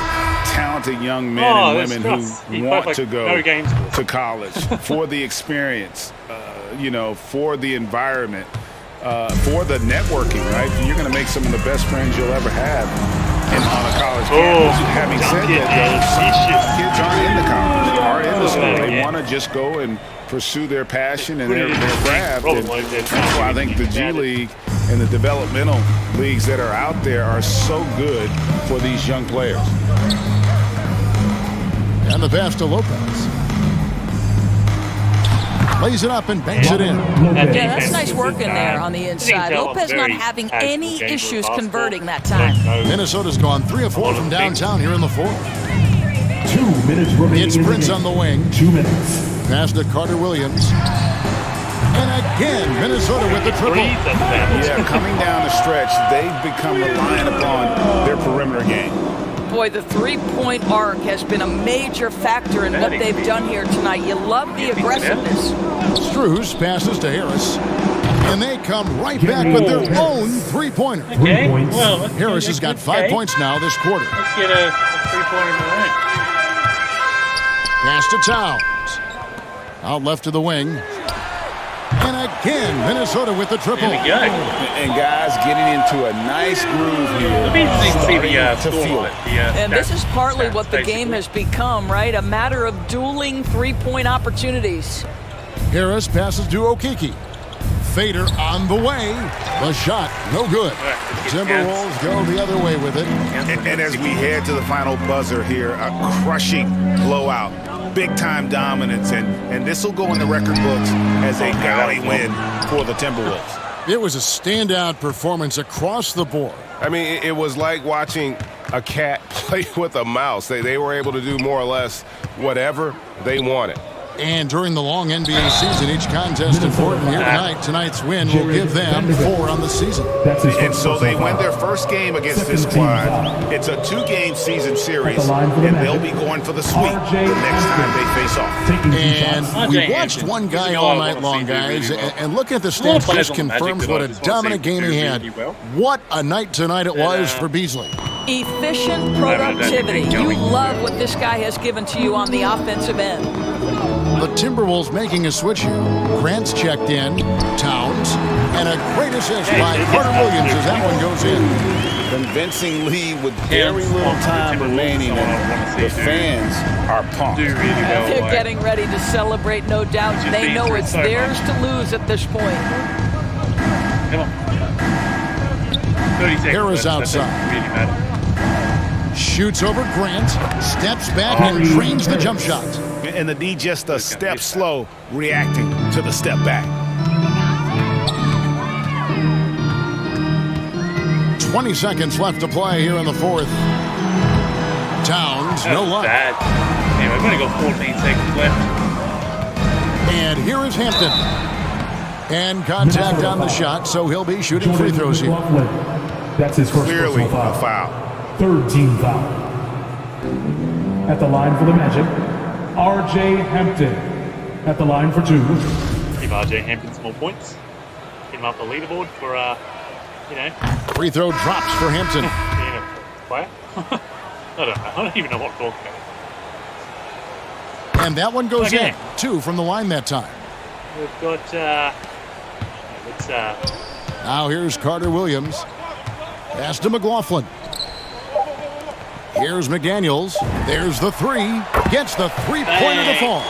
talented young men and women who want to go to college for the experience, for the environment, for the networking, right? You're going to make some of the best friends you'll ever have on a college campus. Having said that, some kids aren't into college, are in the school. They want to just go and pursue their passion and their craft. And that's why I think the G League and the developmental leagues that are out there are so good for these young players. And the pass to Lopez. Lays it up and banks it in. Yeah, that's nice work in there on the inside. Lopez not having any issues converting that time. Minnesota's gone 3 of 4 from downtown here in the fourth. 2 minutes remaining. It's Prince on the wing. 2 minutes. Pass to Carter Williams. And again, Minnesota with the triple. Yeah, coming down the stretch, they've become reliant upon their perimeter game. Boy, the three-point arc has been a major factor in what they've done here tonight. You love the aggressiveness. Struce passes to Harris. And they come right back with their own three-pointer. Okay, well, Harris has got 5 points now this quarter. Let's get a three-pointer in the line. Pass to Towns. Out left to the wing. And again, Minnesota with the triple. There we go. And guys getting into a nice groove here. It'll be interesting to see the score. And this is partly what the game has become, right? A matter of dueling three-point opportunities. Harris passes to Okeke. Fader on the way. The shot, no good. Timberwolves go the other way with it. And as we head to the final buzzer here, a crushing blowout. Big-time dominance, and this will go in the record books as a galley win for the Timberwolves. It was a standout performance across the board. I mean, it was like watching a cat play with a mouse. They were able to do more or less whatever they wanted. And during the long NBA season, each contest important here tonight. Tonight's win will give them 4 on the season. And so they win their first game against this squad. It's a 2-game season series, and they'll be going for the sweep the next time they face off. And we watched one guy all night long, guys, and look at the stats just confirms what a dominant game he had. What a night tonight it was for Beasley. Efficient productivity. You love what this guy has given to you on the offensive end. The Timberwolves making a switch here. Grant's checked in. Towns. And a great assist by Carter Williams as that one goes in. Convincing lead with very little time remaining, and the fans are pumped. They're getting ready to celebrate, no doubt. They know it's theirs to lose at this point. Come on. 30 seconds. Harris outside. Shoots over Grant. Steps back and drains the jump shot. And the D just a step slow, reacting to the step back. 20 seconds left to play here in the fourth. Towns, no luck. Anyway, we've only got 14 seconds left. And here is Hampton. And contact on the shot, so he'll be shooting free throws here. That's his first Clearly personal a foul. Third team foul. At the line for the Magic, R.J. Hampton. At the line for 2. Give R.J. Hampton some more points. Get him up the leaderboard for, Free throw drops for Hampton. being a player. I don't know. I don't even know what to talk about. And that one goes in. 2 from the line that time. We've got, Now here's Carter Williams. Pass to McLaughlin. Here's McDaniels. There's the 3. Gets the three-pointer to fall.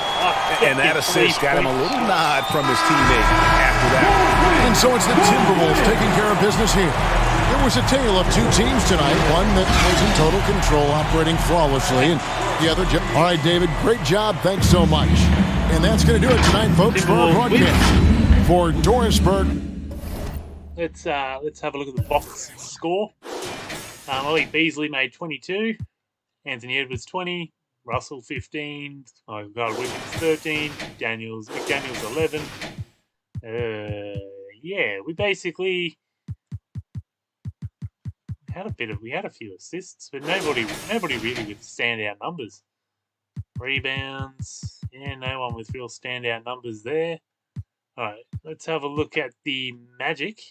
And that assist got him a little nod from his teammate after that. And so it's the Timberwolves taking care of business here. It was a tale of 2 teams tonight. One that was in total control, operating flawlessly, and the other... All right, David, great job. Thanks so much. And that's going to do it tonight, folks, for our broadcast. For Dorisburg. let's have a look at the box score. Malik Beasley made 22. Anthony Edwards 20. Russell 15. Williams 13. McDaniels 11. Yeah, we basically We had a few assists, but nobody really with standout numbers. Rebounds, yeah, no one with real standout numbers there. All right, let's have a look at the Magic.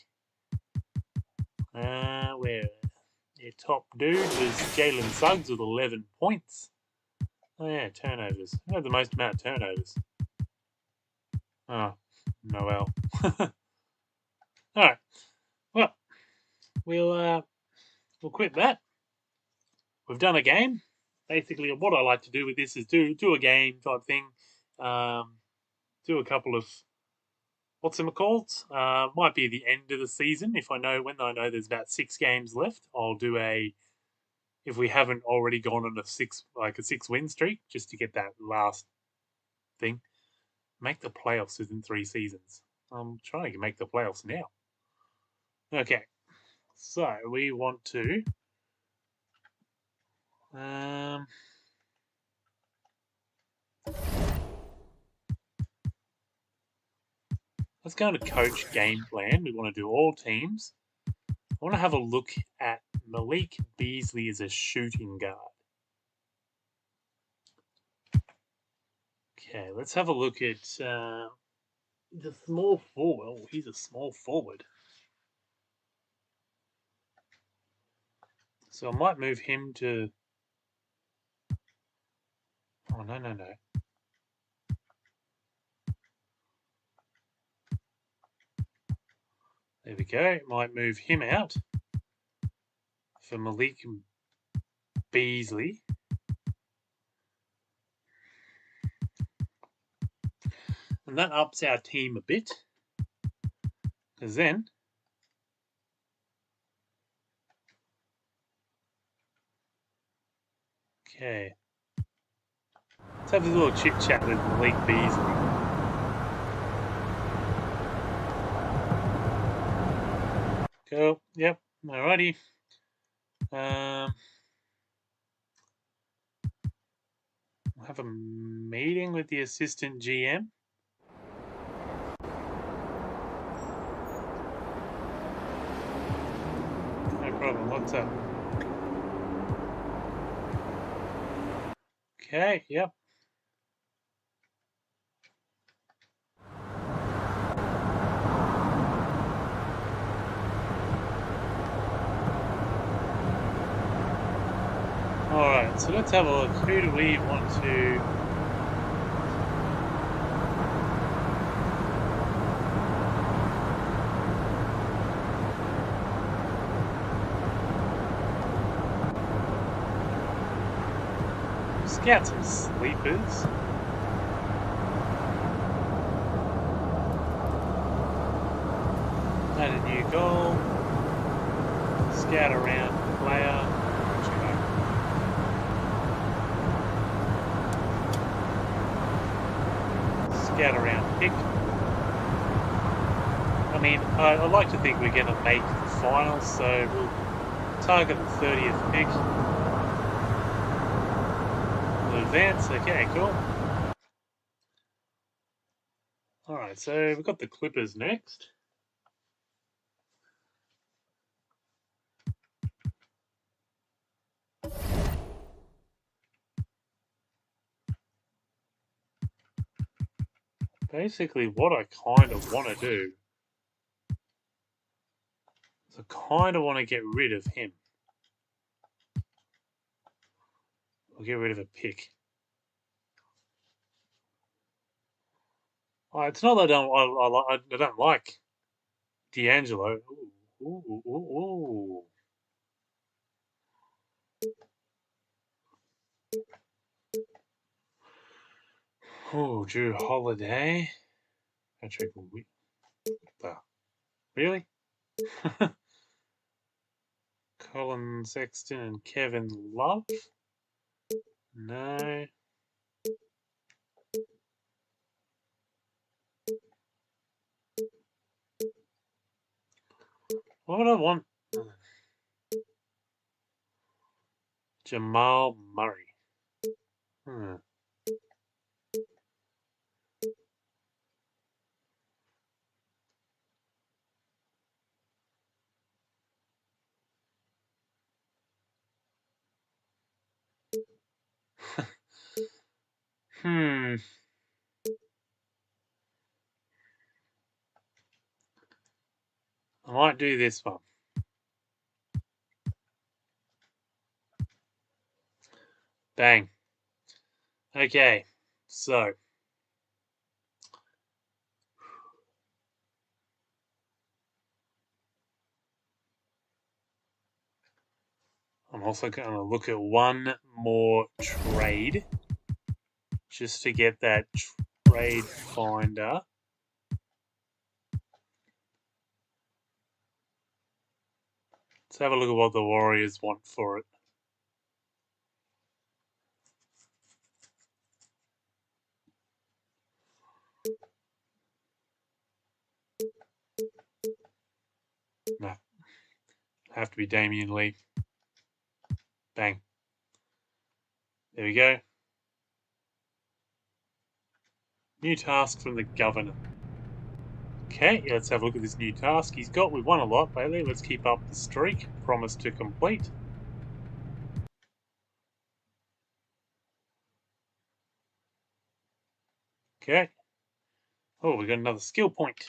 Where their top dude was Jalen Suggs with 11 points. Oh yeah, turnovers. Who had the most amount of turnovers? Oh, Noel. All right. Well, we'll quit that. We've done a game. Basically, what I like to do with this is do a game type thing. Do a couple of what's it called? Might be the end of the season if I know there's about 6 games left. I'll do if we haven't already gone on a 6-win streak, just to get that last thing. Make the playoffs within 3 seasons. I'm trying to make the playoffs now. Okay, so we want to. Let's go to coach game plan. We want to do all teams. I want to have a look at Malik Beasley as a shooting guard. Okay, let's have a look at the small forward. Oh, he's a small forward. So I might move him to... Oh, no. There we go. Might move him out for Malik Beasley. And that ups our team a bit. Because then... Okay. Let's have a little chit-chat with Malik Beasley. Cool. Yep. Alrighty. We'll have a meeting with the assistant GM. No problem. What's up? Okay. Yep. Alright, so let's have a look. Who do we want to... Scout some sleepers. Add a new goal. Scout around player. Scout around pick. I mean, I like to think we're going to make the finals, so we'll target the 30th pick. We'll advance. Okay, cool. Alright, so we've got the Clippers next. Basically, what I kind of want to do is I kind of want to get rid of him. I'll get rid of a pick. It's not that I don't like D'Angelo. Ooh. Oh, Drew Holiday. Patrick Wheat. Really? Colin Sexton and Kevin Love? No. What would I want? Jamal Murray. I might do this one. Bang. Okay, so I'm also going to look at one more trade just to get that trade finder. Let's have a look at what the Warriors want for it. No. Have to be Damian Lee. Bang. There we go. New task from the governor. Okay, let's have a look at this new task he's got. We've won a lot lately. Let's keep up the streak. Promise to complete. Okay. Oh, we got another skill point.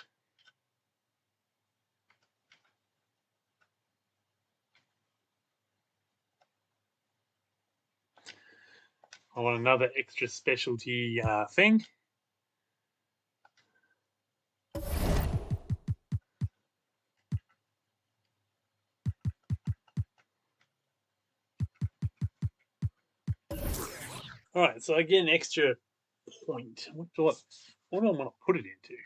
I want another extra specialty thing. Alright, so I get an extra point. What do I want to put it into?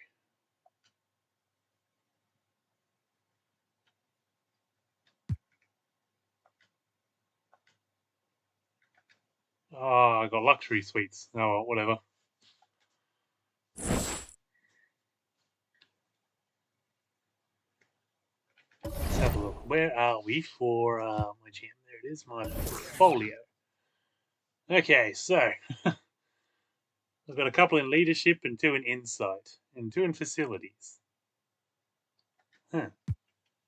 Oh, I got luxury suites. Oh, well, whatever. Let's have a look. Where are we for my gym? There it is, my portfolio. Okay, so I've got a couple in leadership and 2 in insight and 2 in facilities. Huh.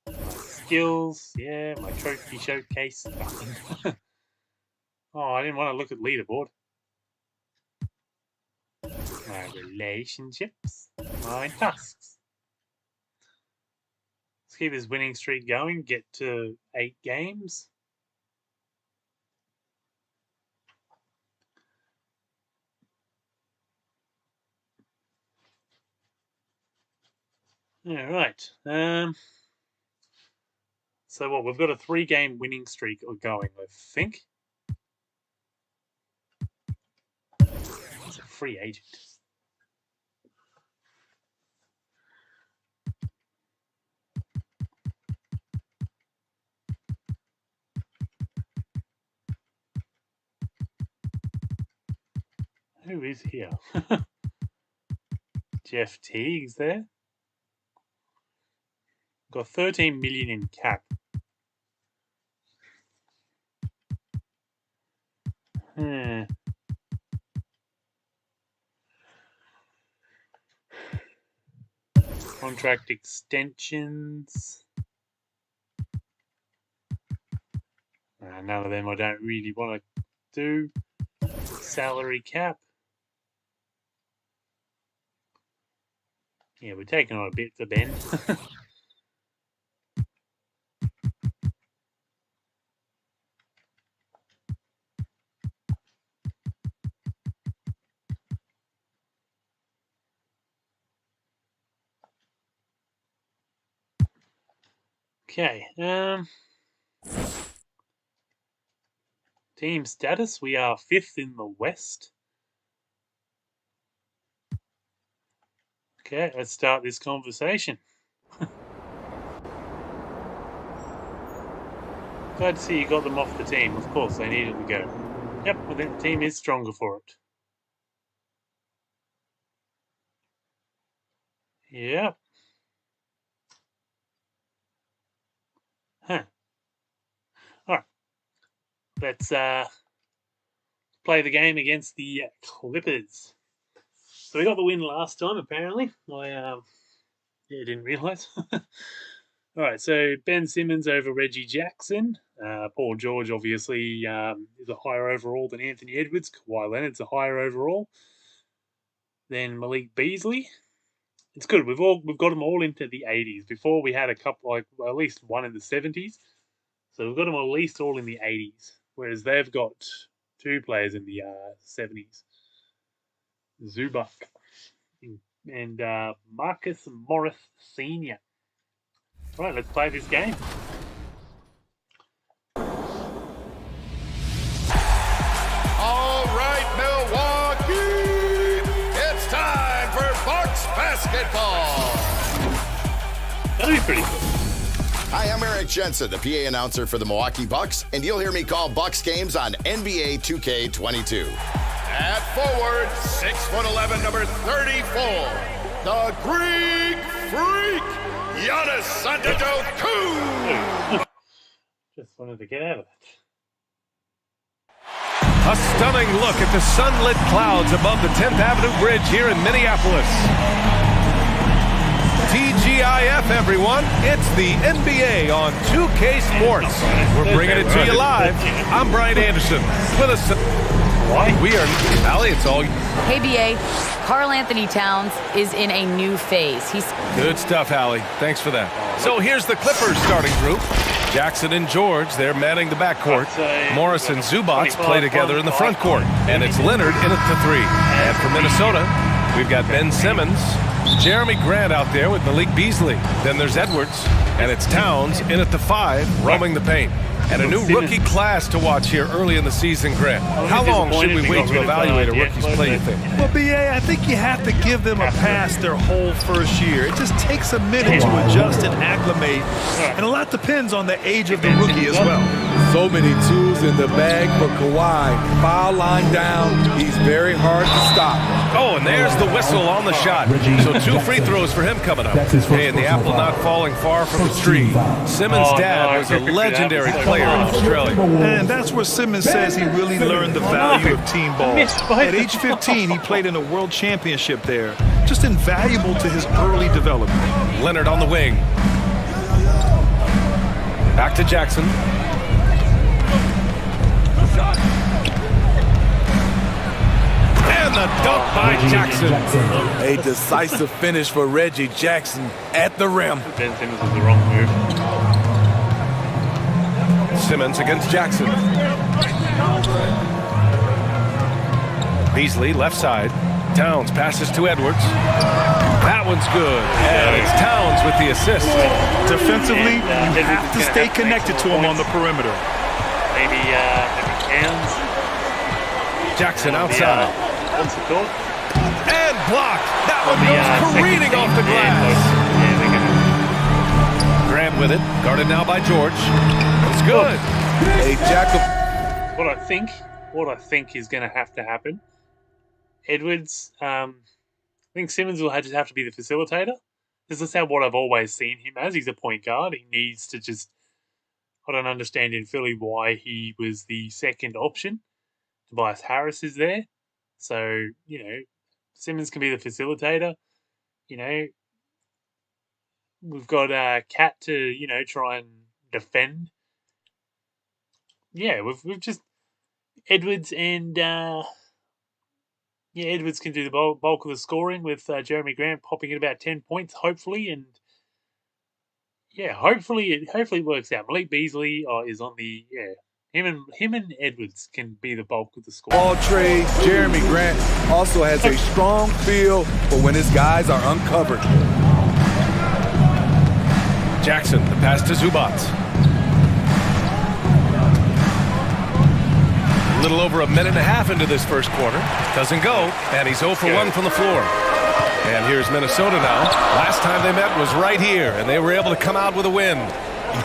My skills, yeah, my trophy showcase, nothing. Oh, I didn't want to look at leaderboard. My relationships, my tasks. Let's keep this winning streak going, get to 8 games. Alright. So what, we've got a 3-game winning streak going, I think. It's a free agent. Who is here? Jeff Teague's there. Got 13 million in cap. Contract extensions. None of them I don't really want to do. Salary cap. Yeah, we're taking on a bit for Ben. Okay. Team status. We are 5th in the West. Okay, let's start this conversation. Glad to see you got them off the team. Of course, they needed to go. Yep, well, the team is stronger for it. Yep. Huh. Alright. Let's play the game against the Clippers. So we got the win last time, apparently. I didn't realise. Alright, so Ben Simmons over Reggie Jackson. Paul George, obviously, is a higher overall than Anthony Edwards. Kawhi Leonard's a higher overall than Malik Beasley. It's good. We've got them all into the 80s. Before we had a couple, at least one in the 70s. So we've got them at least all in the 80s. Whereas they've got 2 players in the 70s. Zubac and Marcus Morris Sr. All right, let's play this game. All right, Milwaukee, it's time for Bucks basketball. That'll be pretty cool. Hi, I'm Eric Jensen, the PA announcer for the Milwaukee Bucks, and you'll hear me call Bucks games on NBA 2K22. At forward, 6'11", number 34, the Greek Freak, Giannis Antetokounmpo. Just wanted to get out of it. A stunning look at the sunlit clouds above the 10th Avenue Bridge here in Minneapolis. TGIF, everyone. It's the NBA on 2K Sports. We're bringing it to you live. I'm Brian Anderson. With us, we are Allie. It's all. Hey, BA. Karl Anthony Towns is in a new phase. He's good stuff, Allie. Thanks for that. So here's the Clippers starting group. Jackson and George, they're manning the backcourt. Morris and Zubac play together in the front court. And it's Leonard in at the 3. And for Minnesota, we've got Ben Simmons, Jeremy Grant out there with Malik Beasley. Then there's Edwards, and it's Towns in at the 5, roaming the paint. And a new rookie class to watch here early in the season, Grant. How long should we wait to evaluate a rookie's play, you think? Well, BA, I think you have to give them a pass their whole first year. It just takes a minute to adjust and acclimate, and a lot depends on the age of the rookie as well. So many tools in the bag for Kawhi. Foul line down. He's very hard to stop. Oh, and there's the whistle on the shot. So 2 free throws for him coming up. Hey, and the apple not falling far from the tree. Simmons' dad was a legendary player in Australia. And that's where Simmons says he really learned the value of team ball. At age 15, he played in a world championship there. Just invaluable to his early development. Leonard on the wing. Back to Jackson. And the dunk by Jackson. A decisive finish for Reggie Jackson at the rim. Ben Simmons was the wrong move. Simmons against Jackson. Beasley left side. Towns passes to Edwards. That one's good. And it's Towns with the assist. Defensively, you have to stay connected to him on the perimeter. Maybe Towns. Jackson outside. And blocked. That one goes careening off the glass. Grant with it. Guarded now by George. It's good. Hey, Jacob. What I think is going to happen. Edwards, I think Simmons will just have to be the facilitator. This is what I've always seen him as. He's a point guard. He needs to just. I don't understand in Philly why he was the second option. Tobias Harris is there. So, Simmons can be the facilitator. We've got Cat to, try and defend. Yeah, we've just Edwards and Edwards can do the bulk of the scoring with Jeremy Grant popping in about 10 points, hopefully, and hopefully it works out. Malik Beasley is on the Him and Edwards can be the bulk of the score. All trades. Jeremy Grant also has a strong feel for when his guys are uncovered. Jackson, the pass to Zubac. A little over a minute and a half into this first quarter. Doesn't go, and he's 0 for 1 from the floor. And here's Minnesota now. Last time they met was right here, and they were able to come out with a win.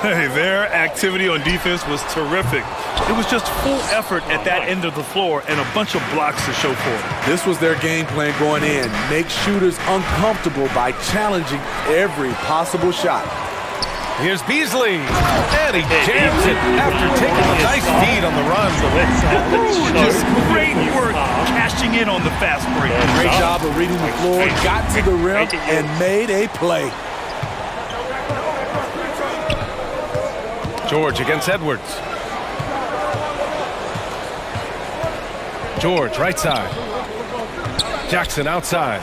Hey, their activity on defense was terrific. It was just full effort at that end of the floor and a bunch of blocks to show for it. This was their game plan going in. Make shooters uncomfortable by challenging every possible shot. Here's Beasley, and he jams it after taking a nice feed on the run. Just great work cashing in on the fast break. Great job of reading the floor, got to the rim, and made a play. George against Edwards. George, right side. Jackson outside.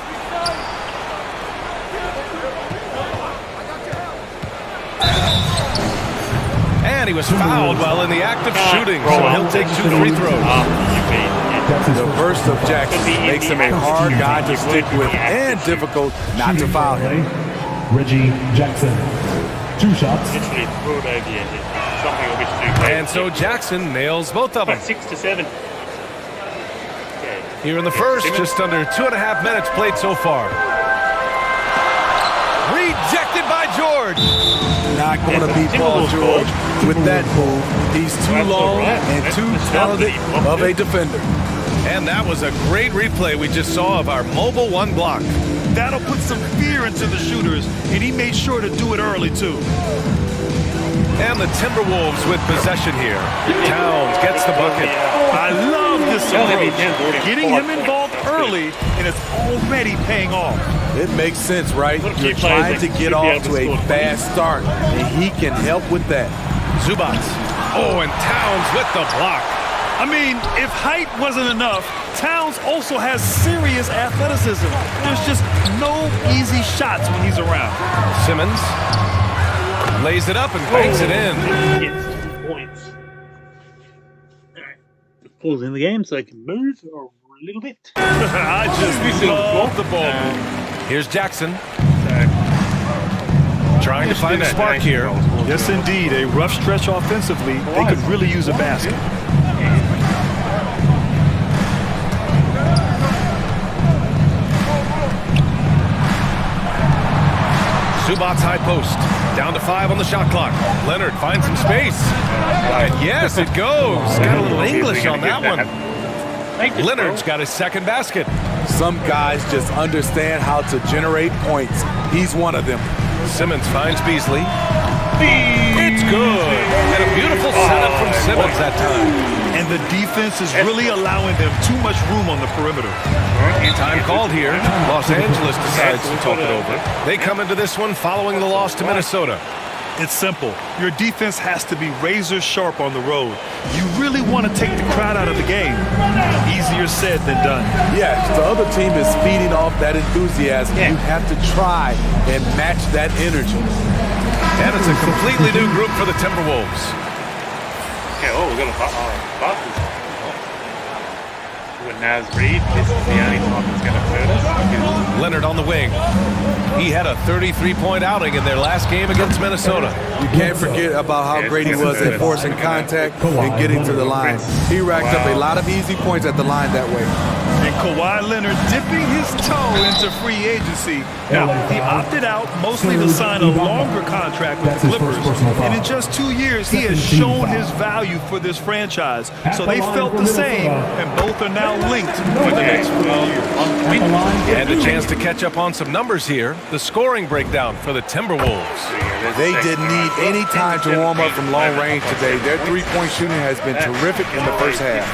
And he was fouled while in the act of shooting, so he'll take 2 free throws. The burst of Jackson makes him a hard guy to stick with and difficult not to foul him. Reggie Jackson. 2 shots. And so Jackson nails both of them. 6 to 7. Here in the first, just under 2.5 minutes played so far. Rejected by George. Not going to beat Paul George with that move. He's too long and too talented of a defender. And that was a great replay we just saw of our mobile 1 block. That'll put some fear into the shooters, and he made sure to do it early, too. And the Timberwolves with possession here. Towns gets the bucket. I love this approach. Getting him involved early, and it's already paying off. It makes sense, right? You're trying to get off to a fast start, and he can help with that. Zubac. Oh, and Towns with the block. I mean, if height wasn't enough, Towns also has serious athleticism. There's just no easy shots when he's around. Simmons lays it up and banks it in. Gets 2 points. Pause in the game so I can move a little bit. I just love the ball. Here's Jackson. Trying to find a spark here. Yes, indeed. A rough stretch offensively. They could really use a basket. Zubac's high post. Down to 5 on the shot clock. Leonard finds some space. And yes, it goes. Got a little English on that one. Leonard's got his second basket. Some guys just understand how to generate points. He's one of them. Simmons finds Beasley. It's good. And a beautiful setup from Simmons that time. And the defense is really allowing them too much room on the perimeter. Time called here. Los Angeles decides to talk it over. They come into this one following the loss to Minnesota. It's simple. Your defense has to be razor sharp on the road. You really want to take the crowd out of the game. Easier said than done. Yes, the other team is feeding off that enthusiasm. You have to try and match that energy. And it's a completely new group for the Timberwolves. Okay, oh, we're going to Barkley. With Naz Reid, this is the only time that's going to hurt us. Leonard on the wing. He had a 33-point outing in their last game against Minnesota. You can't forget about how great he was at forcing contact and getting to the line. He racked up a lot of easy points at the line that way. And Kawhi Leonard dipping his toe into free agency. Now, he opted out mostly to sign a longer contract with the Clippers. And in just 2 years, he has shown his value for this franchise. So they felt the same, and both are now linked for the next 4 years. And a chance to catch up on some numbers here. The scoring breakdown for the Timberwolves. They didn't need any time to warm up from long range today. Their three-point shooting has been terrific in the first half.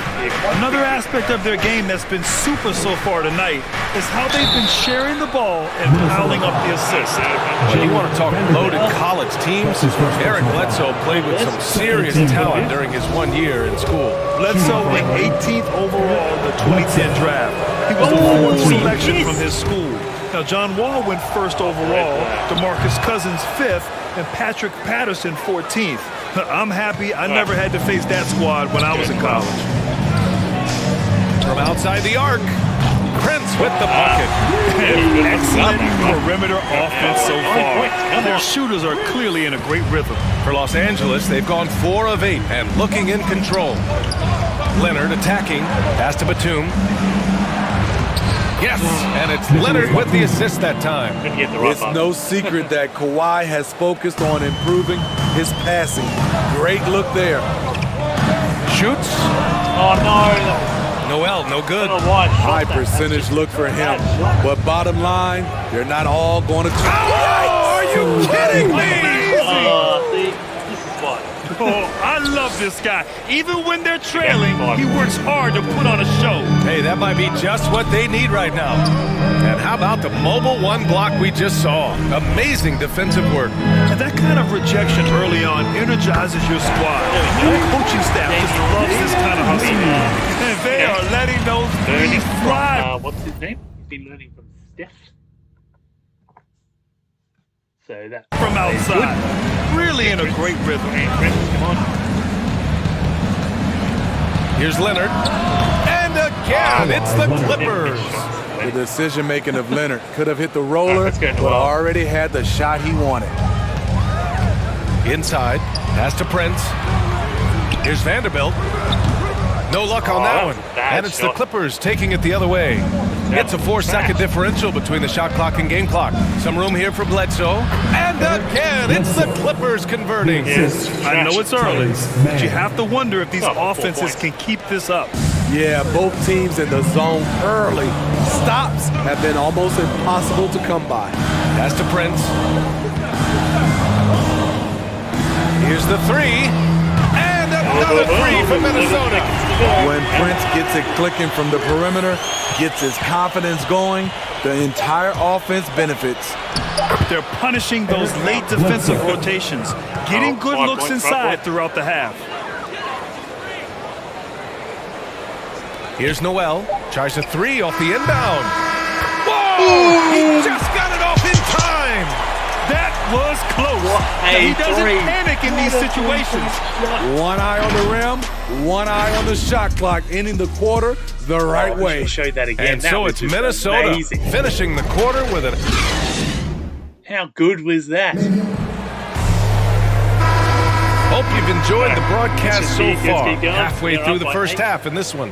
Another aspect of their game that's been super so far tonight is how they've been sharing the ball and piling up the assists. When you want to talk loaded college teams, Eric Bledsoe played with some serious talent during his 1 year in school. Bledsoe went 18th overall in the 2010 draft. He was the 4th selection from his school. Now, John Wall went 1st overall, DeMarcus Cousins 5th, and Patrick Patterson 14th. I'm happy I never had to face that squad when I was in college. From outside the arc, Prince with the bucket. Excellent perimeter offense so far. And their shooters are clearly in a great rhythm. For Los Angeles, they've gone 4 of 8 and looking in control. Leonard attacking, pass to Batum. Yes, and it's Leonard with the assist that time. It's no secret that Kawhi has focused on improving his passing. Great look there. Shoots. Oh, no. Noel, no good. High percentage look for him. But bottom line, they're not all going to... Oh, are you kidding me? See, this is what. Oh, I love this guy. Even when they're trailing, he works hard to put on a show. Hey, that might be just what they need right now. And how about the mobile one block we just saw? Amazing defensive work. And that kind of rejection early on energizes your squad. Your coaching staff just loves this kind of hustle. And they are letting those threes fly. What's his name? He's been learning from Steph. So that from outside. Really in a great rhythm. Come on. Here's Leonard. And again, it's the Clippers. The decision-making of Leonard could have hit the roller, but already had the shot he wanted. Inside, pass to Prince. Here's Vanderbilt. No luck on that one. And it's the Clippers taking it the other way. It's a 4-second differential between the shot clock and game clock. Some room here for Bledsoe. And again, it's the Clippers converting. Yes, I know it's early, but you have to wonder if these offenses can keep this up. Yeah, both teams in the zone early. Stops have been almost impossible to come by. Pass to Prince. Here's the three. And another three from Minnesota. When Prince gets it clicking from the perimeter, gets his confidence going, the entire offense benefits. They're punishing those late defensive rotations, getting good looks inside throughout the half. Here's Noel. Tries a three off the inbound. Whoa! He just got it off in time. That was close. He doesn't panic in these situations. One eye on the rim, one eye on the shot clock, ending the quarter the right way. Show that again. And so it's Minnesota finishing the quarter with an... How good was that? Hope you've enjoyed the broadcast so far. Halfway through the first half in this one.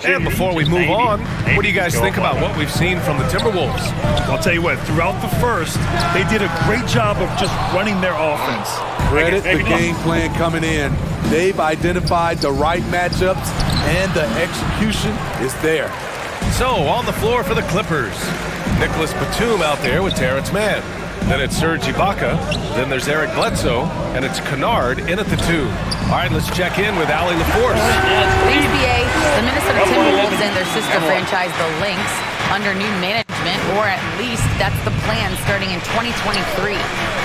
And before we move on, what do you guys think about what we've seen from the Timberwolves? I'll tell you what, throughout the first, they did a great job of just running their offense. Credit the game plan coming in. They've identified the right matchups, and the execution is there. So, on the floor for the Clippers, Nicholas Batum out there with Terrence Mann. Then it's Serge Ibaka. Then there's Eric Bledsoe. And it's Kennard in at the 2. All right, let's check in with Allie LaForce. Thanks, BA. The Minnesota Timberwolves and their sister franchise, the Lynx, under new management, or at least that's the plan starting in 2023.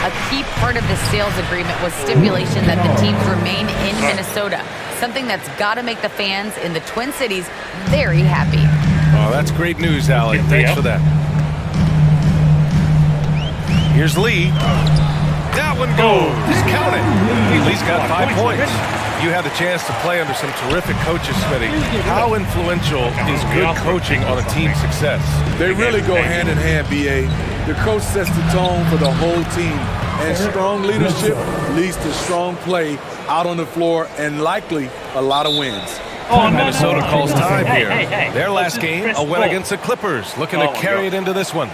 A key part of the sales agreement was stipulation that the teams remain in Minnesota, something that's got to make the fans in the Twin Cities very happy. Oh, that's great news, Allie. Thanks for that. Here's Lee. That one goes. Count it. Lee's got 5 points. You had the chance to play under some terrific coaches, Smitty. How influential is good coaching on a team's success? They really go hand in hand, BA. The coach sets the tone for the whole team. And strong leadership leads to strong play out on the floor and likely a lot of wins. Minnesota calls time here. Their last game, a win against the Clippers. Looking to carry it into this one.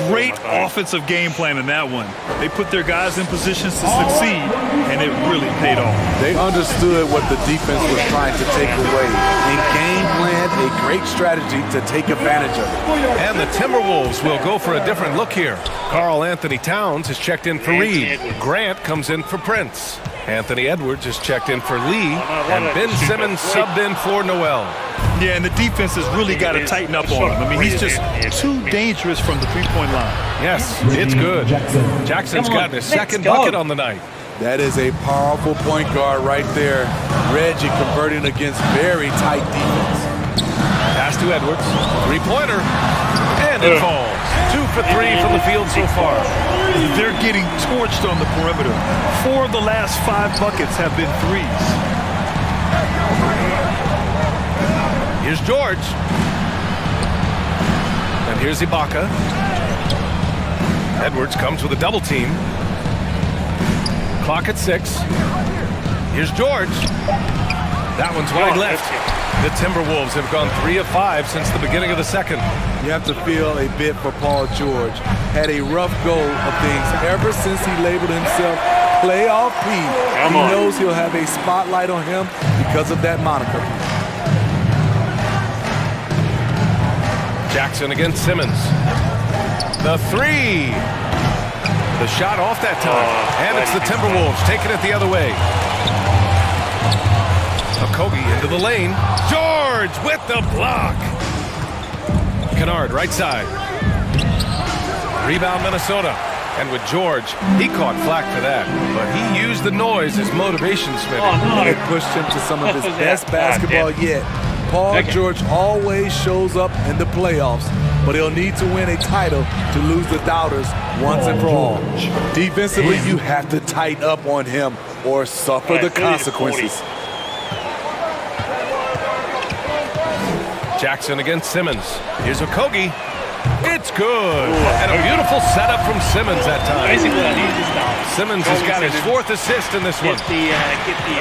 Great offensive game plan in that one. They put their guys in positions to succeed, and it really paid off. They understood what the defense was trying to take away and game planned a great strategy to take advantage of it. And the Timberwolves will go for a different look here. Karl Anthony Towns has checked in for Reed. Grant comes in for Prince. Anthony Edwards has checked in for Lee. And Ben Simmons subbed in for Noel. Yeah, and the defense has really got to tighten up on him. I mean, he's just too dangerous from the three-point line. Yes, it's good. Jackson's gotten his second bucket on the night. That is a powerful point guard right there. Reggie converting against very tight defense. Pass to Edwards. Three-pointer. And it falls. 2 for 3 from the field so far. They're getting torched on the perimeter. 4 of the last 5 buckets have been threes. Here's George. And here's Ibaka. Edwards comes with a double team. Clock at 6. Here's George. That one's wide left. The Timberwolves have gone 3 of 5 since the beginning of the second. You have to feel a bit for Paul George. Had a rough go of things ever since he labeled himself Playoff P. He knows he'll have a spotlight on him because of that moniker. Jackson against Simmons. The 3. The shot off that time. And it's the Timberwolves taking it the other way. Okogie into the lane. George with the block. Kennard, right side. Rebound, Minnesota. And with George, he caught flack for that. But he used the noise as motivation, Smitty. Oh, no. It pushed him to some of his best basketball yet. Paul George always shows up in the playoffs, but he'll need to win a title to lose the doubters once and for all. Defensively, you have to tighten up on him or suffer the consequences. Jackson against Simmons. Here's Okogie. It's good. And a beautiful setup from Simmons that time. Basically, I need this now. Simmons has got his 4th assist in this one. Get the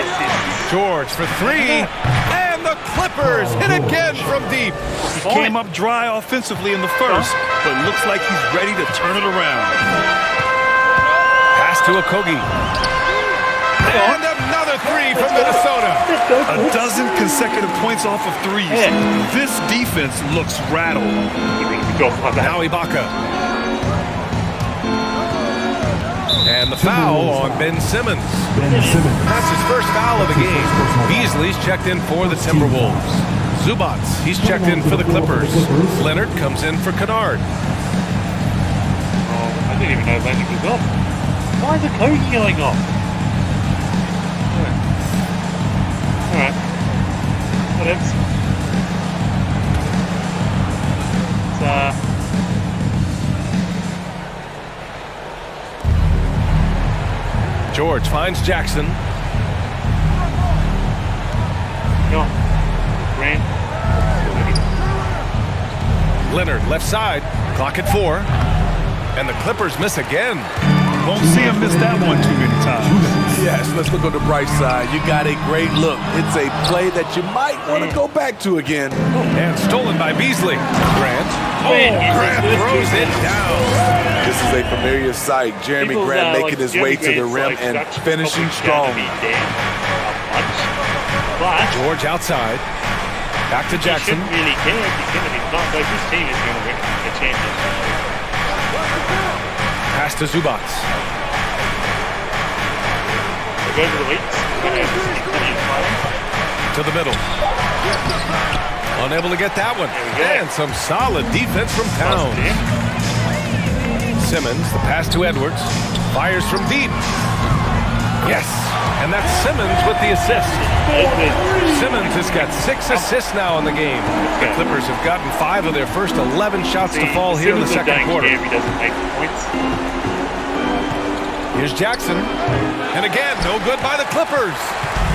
assist. George for 3. And the Clippers hit again from deep. He came up dry offensively in the first, but looks like he's ready to turn it around. Pass to Okogie. And another 3 from Minnesota. A dozen consecutive points off of threes. This defense looks rattled. Now Ibaka. And the foul on Ben Simmons. That's his first foul of the game. Beasley's checked in for the Timberwolves. Zubac, he's checked in for the Clippers. Leonard comes in for Kennard. I didn't even know Leonard was off. Why is Okogie going off? Alright. What else? George finds Jackson. Go on. Grant. Leonard, left side. Clock at 4. And the Clippers miss again. Won't see him miss that one too many times. Yes, let's look on the bright side. You got a great look. It's a play that you might want to go back to again. And stolen by Beasley. Grant. Grant throws it down. This is a familiar sight. Jeremy Grant making his way to the rim and finishing strong. George outside. Back to Jackson. He shouldn't really care. He's going to be not like this team is going to win the championship. Pass to Zubac. Go to the weights. To the middle. Unable to get that one. And some solid defense from Towns. Simmons, the pass to Edwards. Fires from deep. Yes. And that's Simmons with the assist. Simmons has got 6 assists now in the game. The Clippers have gotten 5 of their first 11 shots to fall here in the second quarter. He doesn't make points. Here's Jackson. And again, no good by the Clippers.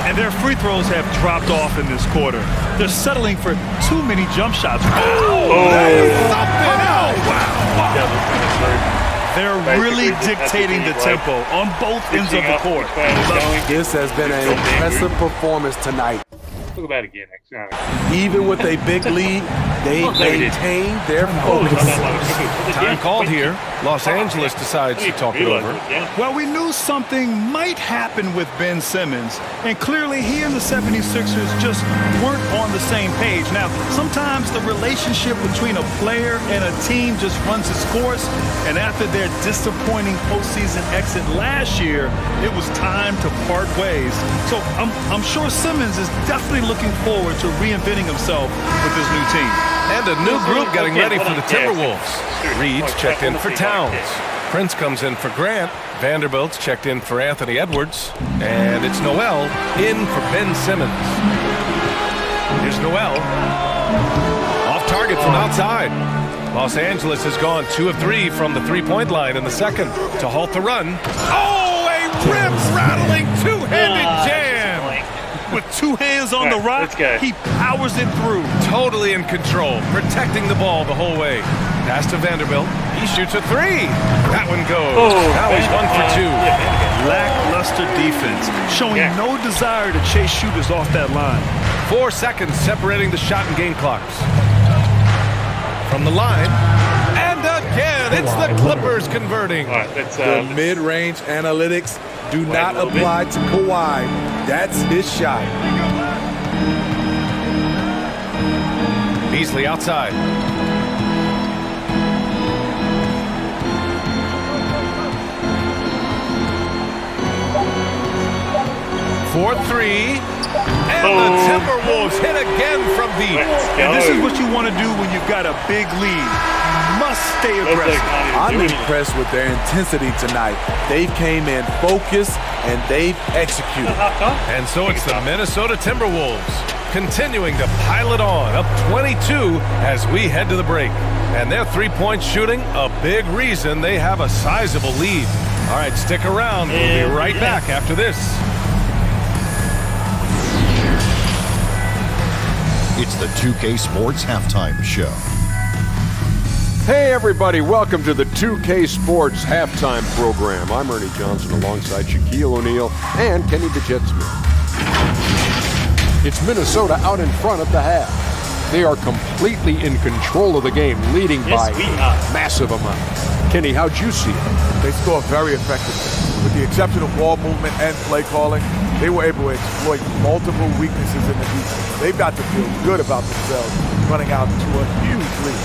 And their free throws have dropped off in this quarter. They're settling for too many jump shots. That is something else. Wow. They're really dictating the tempo on both ends of the court. This has been an impressive performance tonight. Talk about it again, actually. Even with a big lead, they maintain their focus. Time called here. Los Angeles decides to talk it over. Well, we knew something might happen with Ben Simmons, and clearly he and the 76ers just weren't on the same page. Now, sometimes the relationship between a player and a team just runs its course, and after their disappointing postseason exit last year, it was time to part ways. So I'm sure Simmons is definitely looking forward to reinventing himself with his new team. And a new group getting ready for the Timberwolves. Reed's checked in for Towns. Prince comes in for Grant. Vanderbilt's checked in for Anthony Edwards. And it's Noel in for Ben Simmons. Here's Noel. Off target from outside. Los Angeles has gone 2 of 3 from the three-point line in the second to halt the run. Oh, a rim-rattling two-handed jam. With 2 hands on the rock, he powers it through. Totally in control, protecting the ball the whole way. Pass to Vanderbilt. He shoots a 3. That one goes. Now he's 1 for 2. Lackluster defense, showing no desire to chase shooters off that line. 4 seconds separating the shot and game clocks. From the line, and again, it's the Clippers converting. The mid-range analytics do not apply to Kawhi. That's his shot. Beasley outside. For 3. And the Timberwolves hit again from deep. And this is what you want to do when you've got a big lead. You must stay aggressive. I'm impressed with their intensity tonight. They came in focused and they've executed. And so it's the Minnesota Timberwolves continuing to pile it on, up 22 as we head to the break. And their three-point shooting, a big reason they have a sizable lead. All right, stick around. We'll be right back after this. It's the 2K Sports Halftime Show. Hey everybody, welcome to the 2K Sports Halftime Program. I'm Ernie Johnson alongside Shaquille O'Neal and Kenny the Jet Smith. It's Minnesota out in front at the half. They are completely in control of the game, leading by massive amounts. Kenny, how'd you see it? They scored very effectively. With the exception of ball movement and play calling, they were able to exploit multiple weaknesses in the defense. They've got to feel good about themselves running out to a huge lead.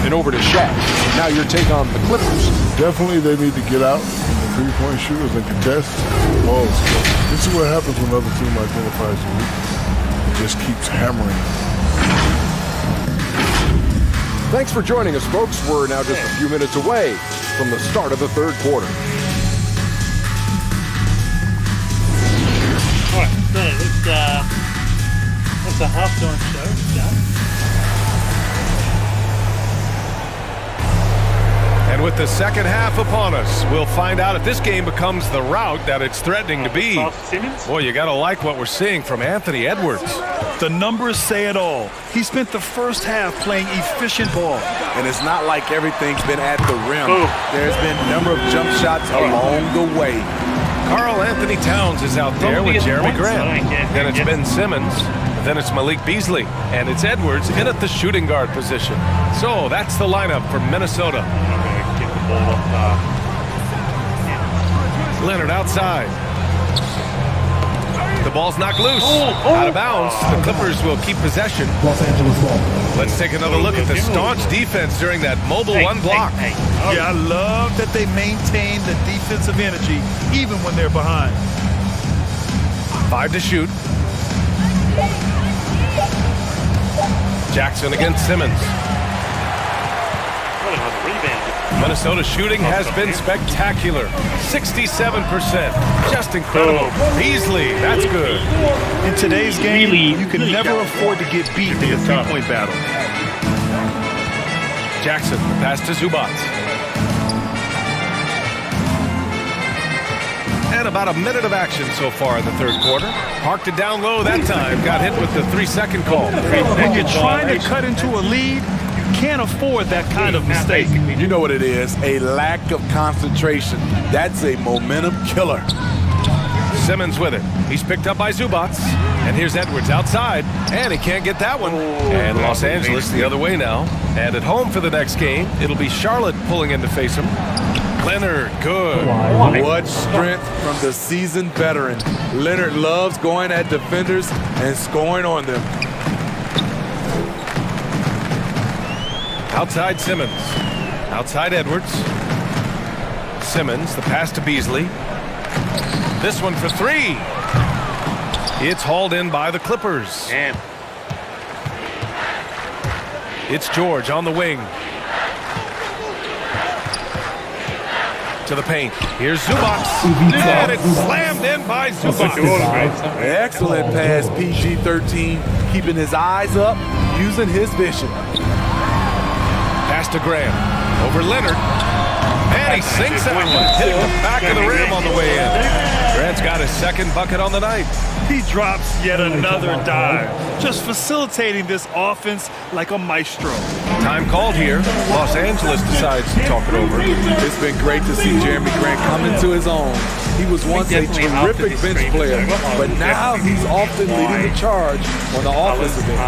And over to Shaq. Now your take on the Clippers. Definitely they need to get out the three-point shooters and contest the ball skills. This is what happens when another team identifies the weakness. It just keeps hammering. Thanks for joining us, folks. We're now just a few minutes away from the start of the third quarter. All right, so that's a halftime show. It's done. And with the second half upon us, we'll find out if this game becomes the route that it's threatening to be. Boy, you got to like what we're seeing from Anthony Edwards. The numbers say it all. He spent the first half playing efficient ball. And it's not like everything's been at the rim. There's been a number of jump shots along the way. Karl Anthony Towns is out there with Jeremy Grant. Then it's Ben Simmons. Then it's Malik Beasley. And it's Edwards in at the shooting guard position. So that's the lineup for Minnesota. Leonard outside. The ball's knocked loose. Out of bounds. The Clippers will keep possession. Let's take another look at the staunch defense during that mobile one block. Yeah, I love that they maintain the defensive energy even when they're behind. 5 to shoot. Jackson against Simmons. Minnesota shooting has been spectacular. 67%. Just incredible. Beasley, that's good. In today's game, you can never afford to get beat in a three-point battle. Jackson, pass to Zubac. And about a minute of action so far in the third quarter. Parked it down low that time. Got hit with the 3-second call. When you're trying to cut into a lead, can't afford that kind of mistake. You know what it is, a lack of concentration. That's a momentum killer. Simmons with it. He's picked up by Zubac. And here's Edwards outside. And he can't get that one. And Los Angeles the other way now. And at home for the next game, it'll be Charlotte pulling in to face him. Leonard, good. What strength from the seasoned veteran. Leonard loves going at defenders and scoring on them. Outside Simmons. Outside Edwards. Simmons, the pass to Beasley. This one for 3. It's hauled in by the Clippers. Damn. It's George on the wing. To the paint. Here's Zubac. And it's slammed in by Zubac. Excellent pass, PG-13. Keeping his eyes up, using his vision. Pass to Graham. Over Leonard. And he sinks that one. Hitting the back of the rim on the way in. Grant's got his second bucket on the night. He drops yet another dive. Just facilitating this offense like a maestro. Time called here. Los Angeles decides to talk it over. It's been great to see Jeremy Grant come into his own. He was once a terrific bench player, but now he's often leading the charge on the offensive end.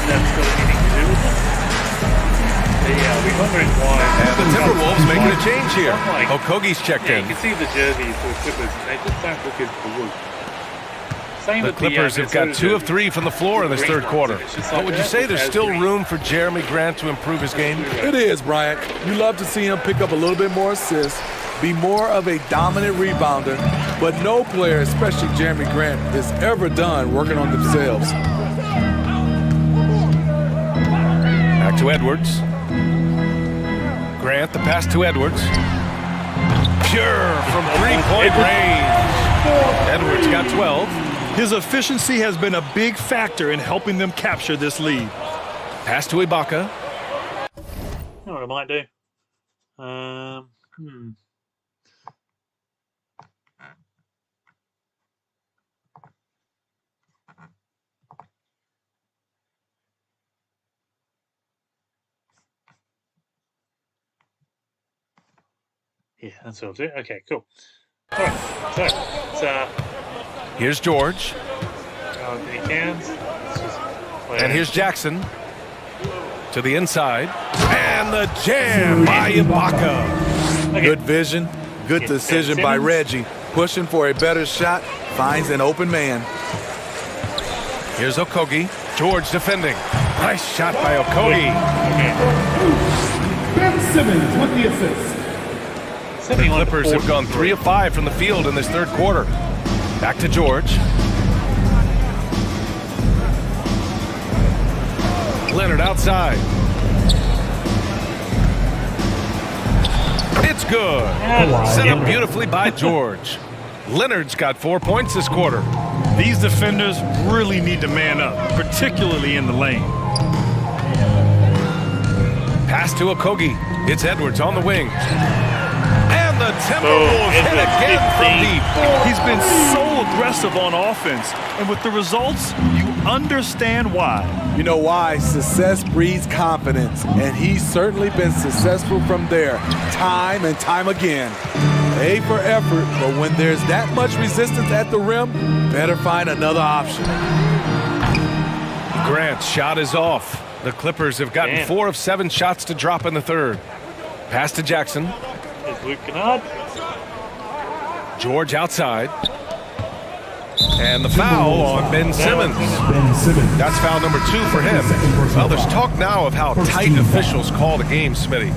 That's got anything to do with it. We're wondering why. And the Timberwolves making a change here. Okogie's checked in. You can see the jerseys for the Clippers, and they just don't look as blue. The Clippers have got 2 of 3 from the floor in this third quarter. But would you say there's still room for Jeremy Grant to improve his game? It is, Bryant. You love to see him pick up a little bit more assists, be more of a dominant rebounder, but no player, especially Jeremy Grant, is ever done working on themselves. Back to Edwards. Grant, the pass to Edwards. Pure from three-point range. Edwards got 12. His efficiency has been a big factor in helping them capture this lead. Pass to Ibaka. You know what I might do? Yeah, that's what I'll do. Okay, cool. All right, so it's here's George. he cans. And here's Jackson to the inside. And the jam by Ibaka. Okay. Good vision, good decision by Reggie. Pushing for a better shot, finds an open man. Here's Okogie. George defending. Nice shot by Okogie. Ben Simmons with the assist. The Clippers have gone 3 of 5 from the field in this third quarter. Back to George. Leonard outside. It's good. Set up beautifully by George. Leonard's got 4 points this quarter. These defenders really need to man up, particularly in the lane. Pass to Okogie. It's Edwards on the wing. And the Timberwolves hit again from deep. He's been so aggressive on offense, and with the results, you understand why. You know why? Success breeds confidence, and he's certainly been successful from there, time and time again. A for effort, but when there's that much resistance at the rim, better find another option. Grant's shot is off. The Clippers have gotten 4 of 7 shots to drop in the third. Pass to Jackson. Is Luke Kennard. George outside. And the foul on Ben Simmons. That's foul number 2 for him. Well, there's talk now of how tight officials call the game, Smitty.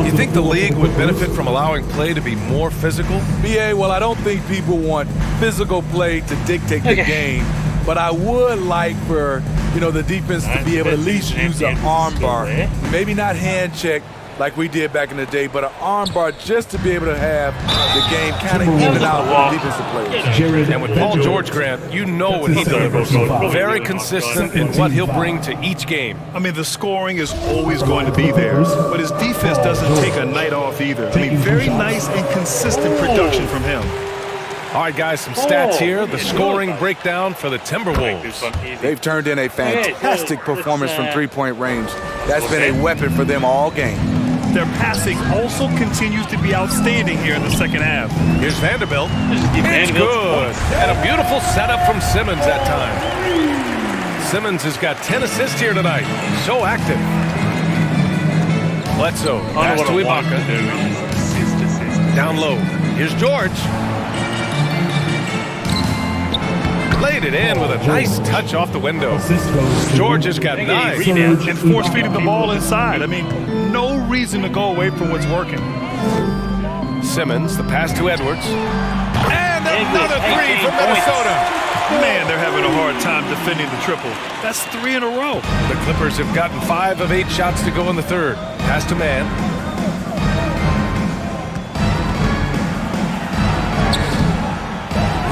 Do you think the league would benefit from allowing play to be more physical? BA, well, I don't think people want physical play to dictate the game, but I would like for, the defense to be able to at least use an arm bar. Maybe not hand check like we did back in the day, but an arm bar just to be able to have the game kind of even out with the defensive players. And with Paul George, Grant, you know what he delivers. Very consistent in what he'll bring to each game. I mean, the scoring is always going to be there, but his defense doesn't take a night off either. I mean, very nice and consistent production from him. All right, guys, some stats here. The scoring breakdown for the Timberwolves. They've turned in a fantastic performance from three-point range. That's been a weapon for them all game. Their passing also continues to be outstanding here in the second half. Here's Vanderbilt. It's good. And a beautiful setup from Simmons that time. Simmons has got 10 assists here tonight. So active. Bledsoe. Pass to Ibaka. Down low. Here's George. Laid it in with a nice touch off the window. George has got 9. And force-feeding the ball inside. I mean, no reason to go away from what's working. Simmons, the pass to Edwards. And another 3 from Minnesota. Man, they're having a hard time defending the triple. That's 3 in a row. The Clippers have gotten 5 of 8 shots to go in the third. Pass to Mann.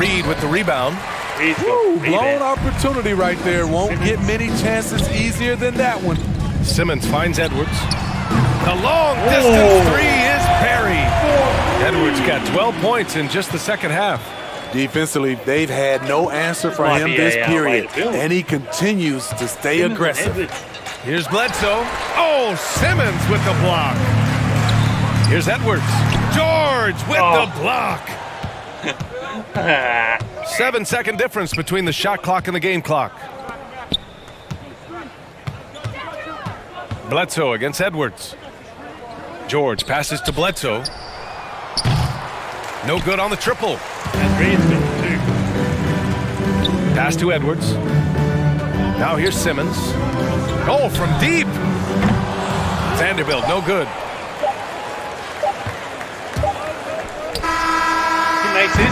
Reed with the rebound. Blown opportunity right there. Won't get many chances easier than that one. Simmons finds Edwards. The long distance 3 is buried. Edwards got 12 points in just the second half. Defensively, they've had no answer for him this period, and he continues to stay aggressive. Here's Bledsoe. Oh, Simmons with the block. Here's Edwards. George with the block. 7-second difference between the shot clock and the game clock. Bledsoe against Edwards. George passes to Bledsoe. No good on the triple. Pass to Edwards. Now here's Simmons. Oh, from deep. Vanderbilt, no good. He makes his.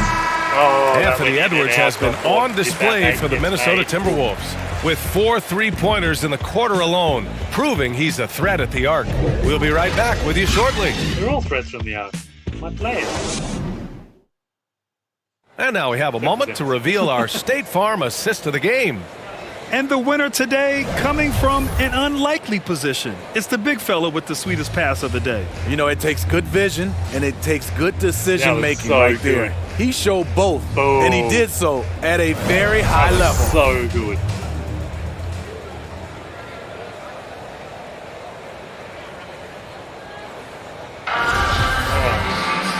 Oh, Anthony Edwards has been on display for the Minnesota Timberwolves with 4 3-pointers in the quarter alone, proving he's a threat at the arc. We'll be right back with you shortly. They're all threats from the arc. My players. And now we have a moment to reveal our State Farm assist of the game. And the winner today coming from an unlikely position. It's the big fella with the sweetest pass of the day. You know, it takes good vision and it takes good decision making right there. He showed both, and he did so at a very high level. So good.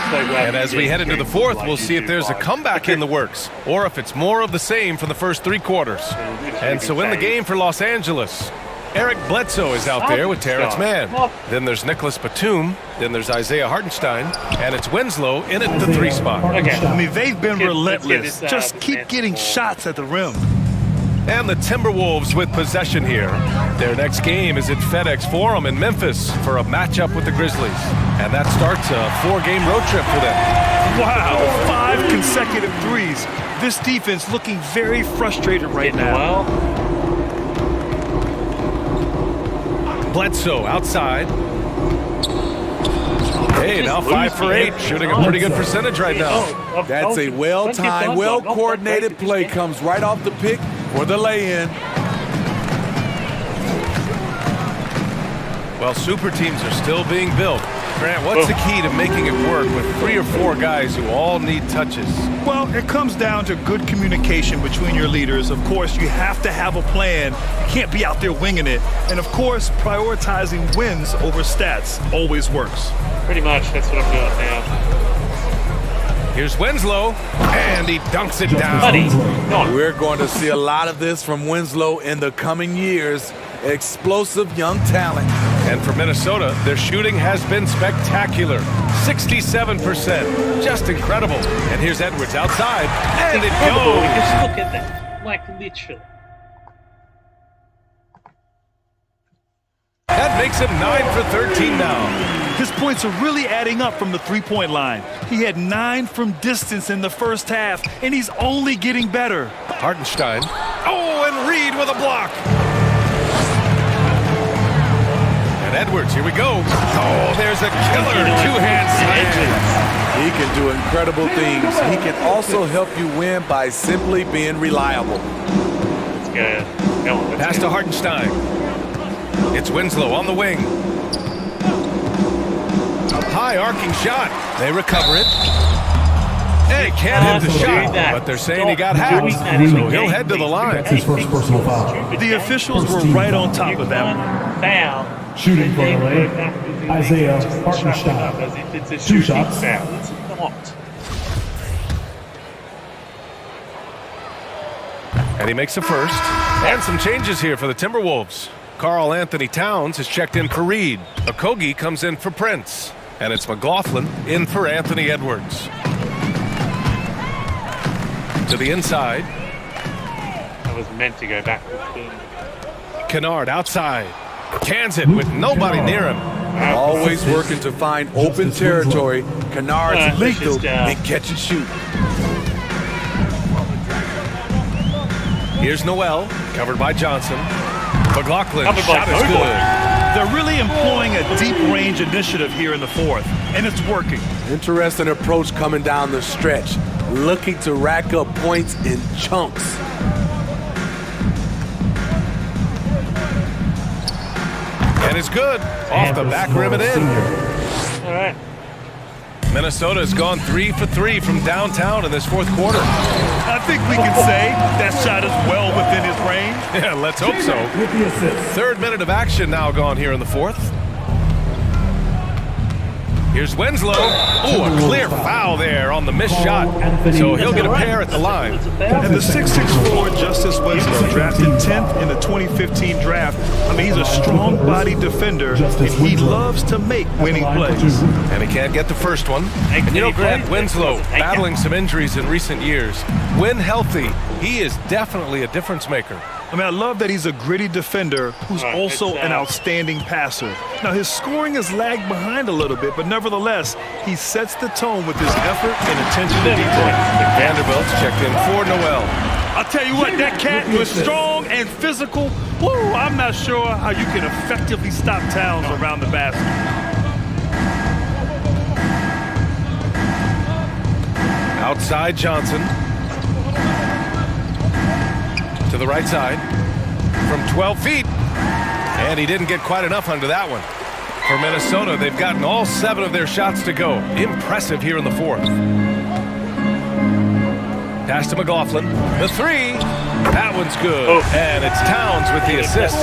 And as we head into the fourth, we'll see if there's a comeback in the works or if it's more of the same from the first 3 quarters. And so in the game for Los Angeles, Eric Bledsoe is out there with Terrence Mann. Then there's Nicholas Batum. Then there's Isaiah Hartenstein. And it's Winslow in at the 3 spot. I mean, they've been relentless. Just keep getting shots at the rim. And the Timberwolves with possession here. Their next game is at FedEx Forum in Memphis for a matchup with the Grizzlies. And that starts a 4-game road trip for them. Wow, 5 consecutive threes. This defense looking very frustrated right now. Bledsoe outside. Hey, now 5 for 8, shooting a pretty good percentage right now. That's a well-timed, well-coordinated play. Comes right off the pick for the lay-in. Well, super teams are still being built. Grant, what's the key to making it work with 3 or 4 guys who all need touches? Well, it comes down to good communication between your leaders. Of course, you have to have a plan. You can't be out there winging it. And, of course, prioritizing wins over stats always works. Pretty much, that's what I'm doing now. Here's Winslow, and he dunks it down. We're going to see a lot of this from Winslow in the coming years. Explosive young talent. And for Minnesota, their shooting has been spectacular. 67%. Just incredible. And here's Edwards outside, and it goes. Just look at that. Like, literally. That makes him 9 for 13 now. His points are really adding up from the 3-point line. He had 9 from distance in the first half, and he's only getting better. Hartenstein. Oh, and Reed with a block. And Edwards, here we go. Oh, there's a killer 2-hand slam. He can do incredible things. He can also help you win by simply being reliable. Let's go. Pass to Hartenstein. It's Winslow on the wing. High arcing shot. They recover it. Hey, can't hit the shot, but they're saying he got hacked, so he'll head to the line. That's his first personal foul. The officials were right on top of that. Foul. Shooting for LA, Isaiah Hartenstein. 2 shots. It's not. And he makes a first. And some changes here for the Timberwolves. Karl Anthony Towns has checked in for Reed. Okogie comes in for Prince. And it's McLaughlin in for Anthony Edwards. To the inside. That was meant to go back. Kennard outside. Cans it with nobody near him. Always working to find open territory. Kennard's lethal in catch and shoot. Here's Noel, covered by Johnson. McLaughlin, shot is good. They're really employing a deep range initiative here in the fourth, and it's working. Interesting approach coming down the stretch. Looking to rack up points in chunks. And it's good. Off the back rim and in. All right. Minnesota has gone 3 for 3 from downtown in this fourth quarter. I think we can say that shot is well within his range. Yeah, let's hope so. 3rd minute of action now gone here in the fourth. Here's Winslow. Oh, a clear foul there on the missed shot. So he'll get a pair at the line. And the 6'6" forward, Justice Winslow, drafted 10th in the 2015 draft. I mean, he's a strong body defender, and he loves to make winning plays. And he can't get the first one. And you know, Grant, Winslow, battling some injuries in recent years. When healthy, he is definitely a difference maker. I mean, I love that he's a gritty defender who's also an outstanding passer. Now, his scoring has lagged behind a little bit, but nevertheless, he sets the tone with his effort and attention to detail. Vanderbilt's checked in for Noel. I'll tell you what, that cat was strong and physical. Woo, I'm not sure how you can effectively stop Towns around the basket. Outside Johnson. To the right side from 12 feet. And he didn't get quite enough under that one. For Minnesota, they've gotten all 7 of their shots to go. Impressive here in the 4th. Pass to McLaughlin. The 3. That one's good. And it's Towns with the assist.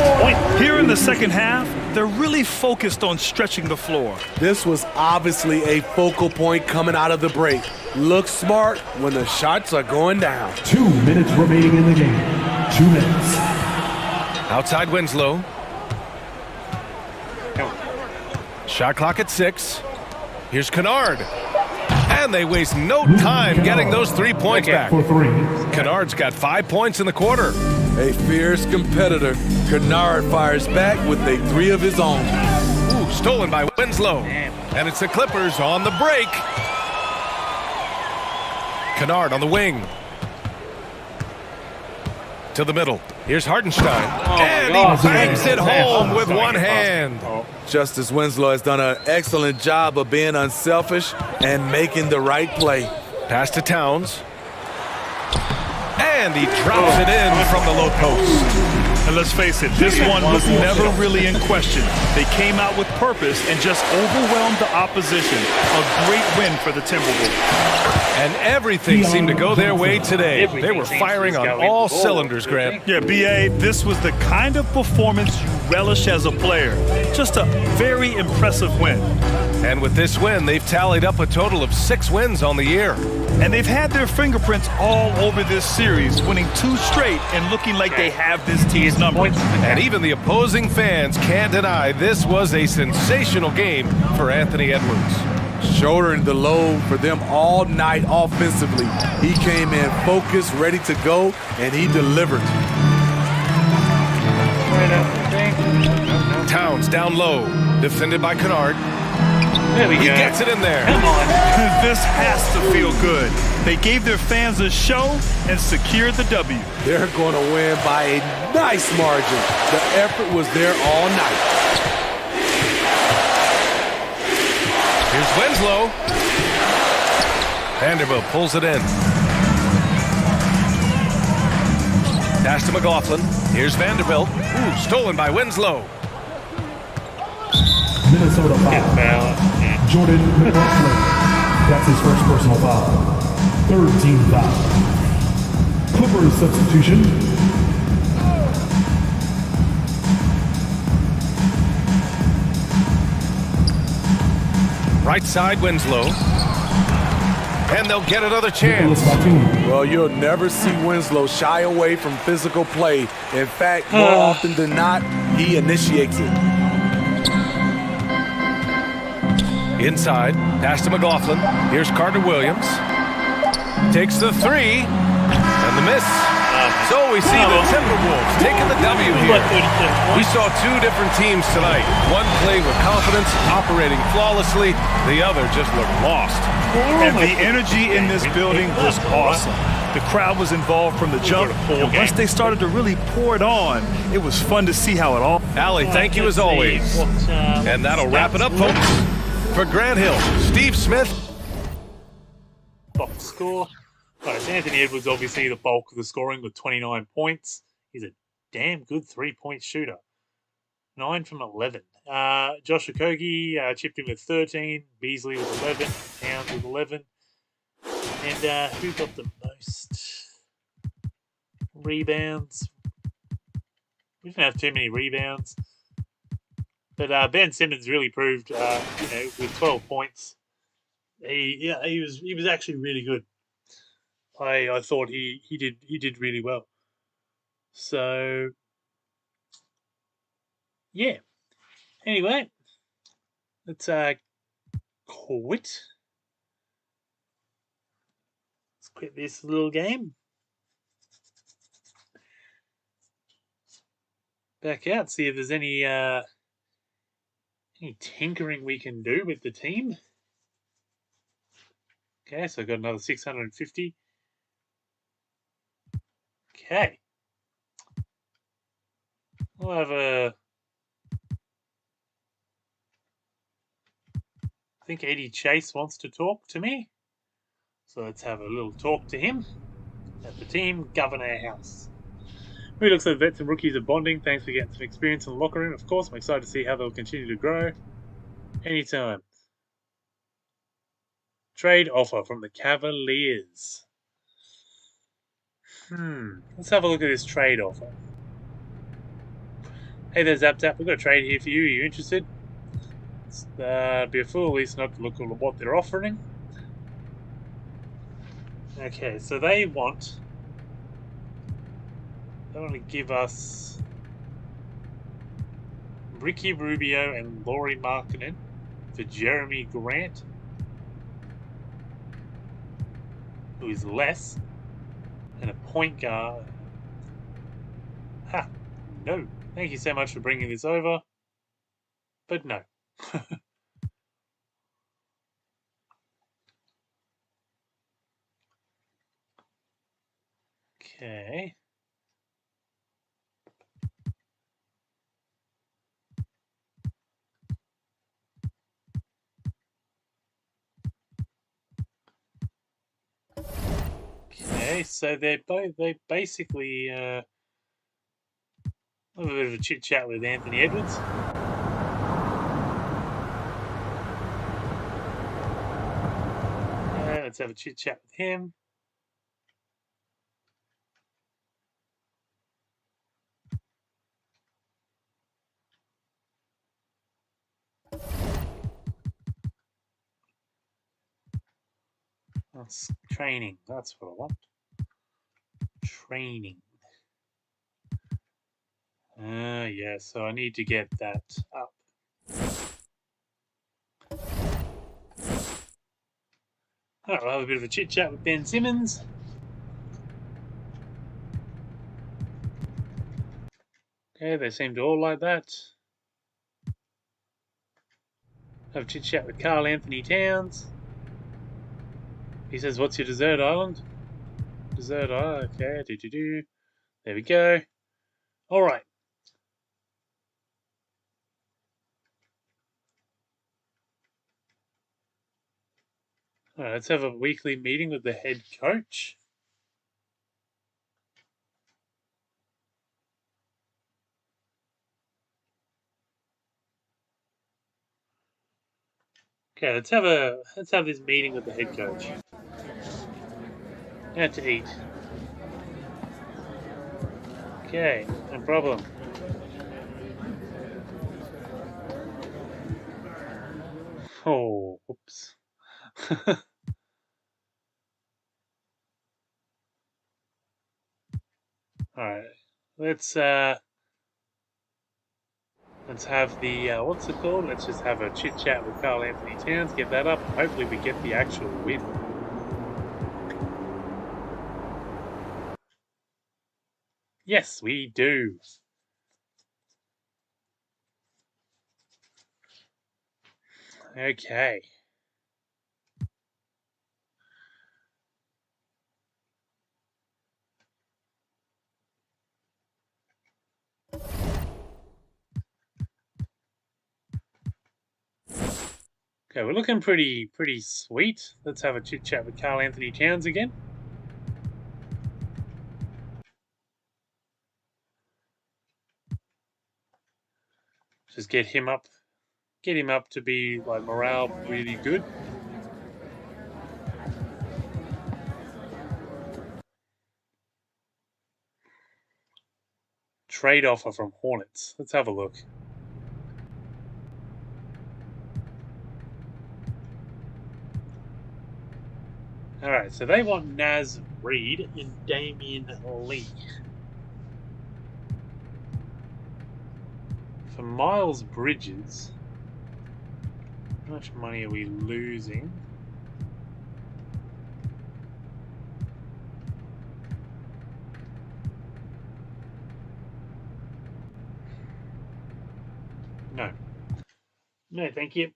Here in the second half, they're really focused on stretching the floor. This was obviously a focal point coming out of the break. Look smart when the shots are going down. 2 minutes remaining in the game. 2 minutes. Outside Winslow. Shot clock at 6. Here's Kennard. And they waste no time getting those 3 points back. Kennard's got 5 points in the quarter. A fierce competitor. Kennard fires back with a 3 of his own. Ooh, stolen by Winslow. And it's the Clippers on the break. Kennard on the wing. To the middle. Here's Hartenstein. And he bangs it home with one hand. Justice Winslow has done an excellent job of being unselfish and making the right play. Pass to Towns. And he drops it in from the low post. And let's face it, this one was never really in question. They came out with purpose and just overwhelmed the opposition. A great win for the Timberwolves. And everything seemed to go their way today. They were firing on all cylinders, Grant. Yeah, B.A., this was the kind of performance you relish as a player. Just a very impressive win. And with this win, they've tallied up a total of 6 wins on the year. And they've had their fingerprints all over this series, winning 2 straight and looking like they have this team's number. And even the opposing fans can't deny this was a sensational game for Anthony Edwards. Shouldering the load for them all night offensively. He came in focused, ready to go, and he delivered. Towns down low, defended by Kennard. There we He go. gets it in there. Come on. This has to feel good. They gave their fans a show and secured the W. They're going to win by a nice margin. The effort was there all night. Here's Winslow. Vanderbilt pulls it in. Pass to McLaughlin. Here's Vanderbilt. Ooh, stolen by Winslow. Minnesota foul. Jordan McLaughlin. That's his first personal foul. 3rd team foul. Clippers substitution. Right side Winslow. And they'll get another chance. Well, you'll never see Winslow shy away from physical play. In fact, more often than not, he initiates it. Inside, pass to McLaughlin. Here's Carter Williams. Takes the 3, and the miss. So we see the Timberwolves taking the W here. We saw 2 different teams tonight. One played with confidence, operating flawlessly. The other just looked lost. And the energy in this building was awesome. The crowd was involved from the jump, and once they started to really pour it on, it was fun to see how it all... Allie, thank you as always. And that'll wrap it up, folks. For Grant Hill, Steve Smith. Box score. Right, so Anthony Edwards obviously the bulk of the scoring with 29 points. He's a damn good 3-point shooter. 9 from 11. Josh Okogie chipped in with 13. Beasley with 11. Towns with 11. And who got the most rebounds? We didn't have too many rebounds. But Ben Simmons really proved, with 12 points, he was actually really good. I thought he did really well. So yeah. Anyway, let's quit. Let's quit this little game. Back out, see if there's any tinkering we can do with the team. Okay, so I got another 650. Okay. We'll have I think Eddie Chase wants to talk to me. So let's have a little talk to him at the team governor house. Really looks like vets and rookies are bonding. Thanks for getting some experience in the locker room. Of course, I'm excited to see how they'll continue to grow. Anytime. Trade offer from the Cavaliers. Let's have a look at this trade offer. Hey there, Zap Tap. We've got a trade here for you. Are you interested? Be a fool at least not to look at what they're offering. Okay, so they want to give us Ricky Rubio and Lauri Markkanen for Jeremy Grant, who is less, and a point guard. Ha! No. Thank you so much for bringing this over, but no. Okay. Okay, so they basically have a bit of a chit chat with Anthony Edwards. Let's have a chit chat with him. That's training. That's what I want. Training. Yeah, so I need to get that up. Alright, we'll have a bit of a chit chat with Ben Simmons. Okay, they seem to all like that. Have a chit chat with Karl Anthony Towns. He says, "What's your dessert island?" Dessert island, okay, There we go. Alright. Alright, let's have a weekly meeting with the head coach. Okay, let's have this meeting with the head coach. Out to eat. Okay, no problem. Oh, whoops. Alright, let's have the, what's it called? Let's just have a chit chat with Karl Anthony Towns, get that up, and hopefully we get the actual win. Yes, we do. Okay. Okay, we're looking pretty sweet. Let's have a chit chat with Karl Anthony Towns again. Just get him up to be like morale really good. Trade offer from Hornets. Let's have a look. Alright, so they want Naz Reid and Damien Lee. For Miles Bridges, how much money are we losing? No. No, thank you.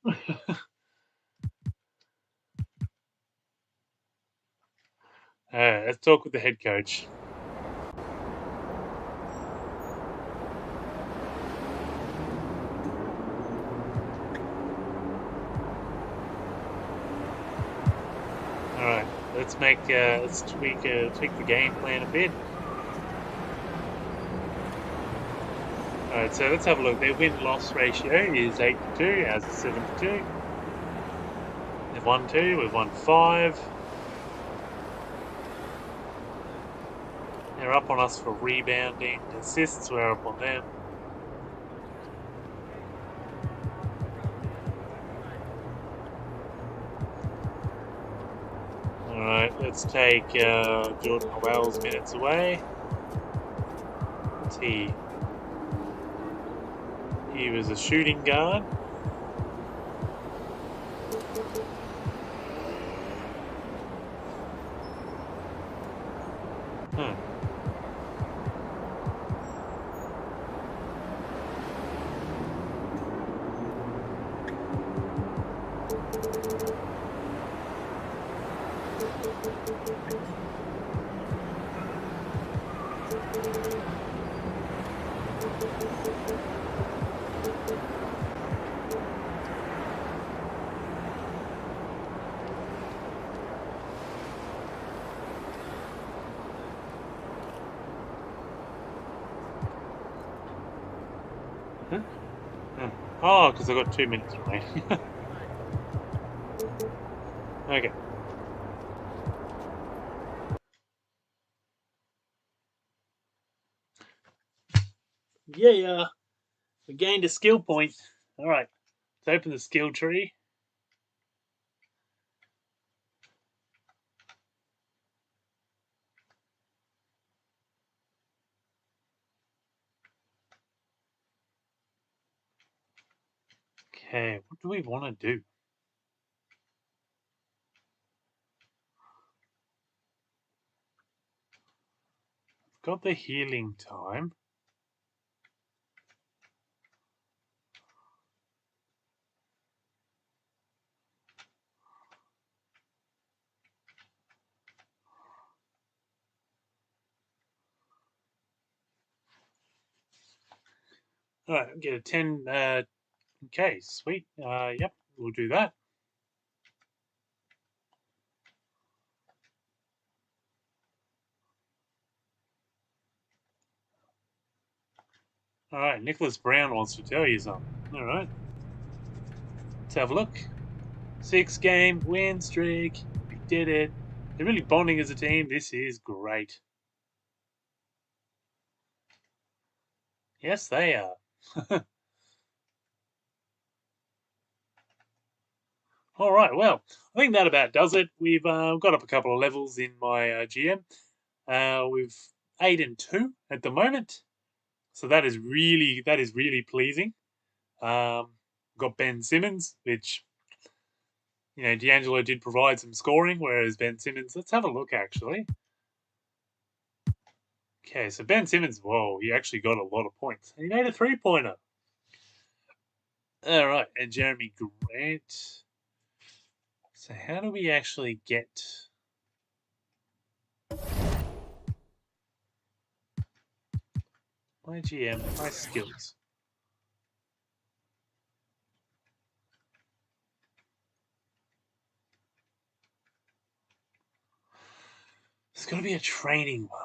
Let's talk with the head coach. Alright, let's tweak the game plan a bit. Alright, so let's have a look. Their win-loss ratio is 8-2, as is 7-2. They've won 2, we've won 5. They're up on us for rebounding. Assists, we're up on them. Alright, let's take Jordan Howell's minutes away. What's he? He was a shooting guard. Huh. Huh? Oh, because I've got 2 minutes remaining. Okay. Yeah, we gained a skill point. Alright, let's open the skill tree. Okay, what do we want to do? We've got the healing time. Alright, get a 10. Okay, sweet. Yep, we'll do that. Alright, Nicholas Brown wants to tell you something. Alright. Let's have a look. 6-game win streak. We did it. They're really bonding as a team. This is great. Yes, they are. All right, well, I think that about does it. We've got up a couple of levels in my GM. We've 8-2 at the moment, so that is really pleasing. Got Ben Simmons, which D'Angelo did provide some scoring, whereas Ben Simmons. Let's have a look actually. Okay, so Ben Simmons, whoa, he actually got a lot of points. He made a 3-pointer. All right, and Jeremy Grant. So how do we actually get... my GM, my skills? There's got to be a training one.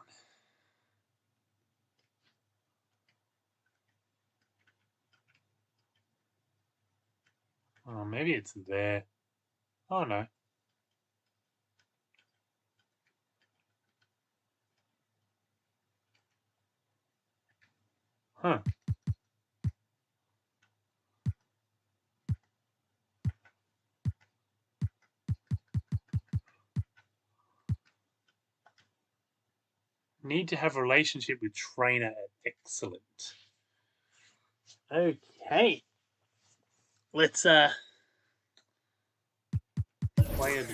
Oh, maybe it's there. Oh, no. Huh. Need to have a relationship with trainer at excellent. Okay. Let's play a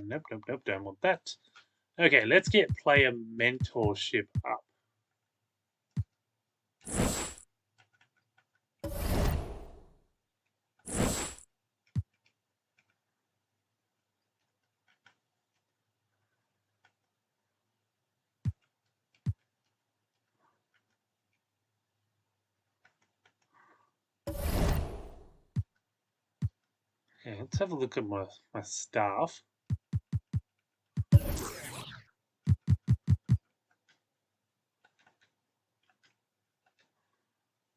nope, don't want that. Okay, let's get player mentorship up. Okay, let's have a look at my staff.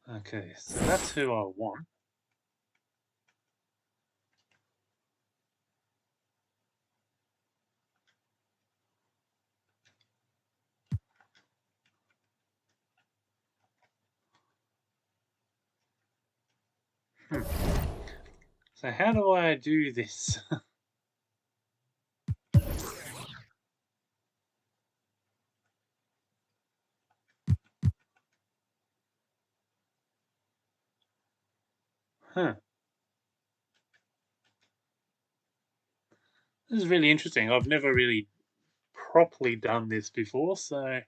Okay, so that's who I want. So how do I do this? Huh. This is really interesting. I've never really properly done this before, so...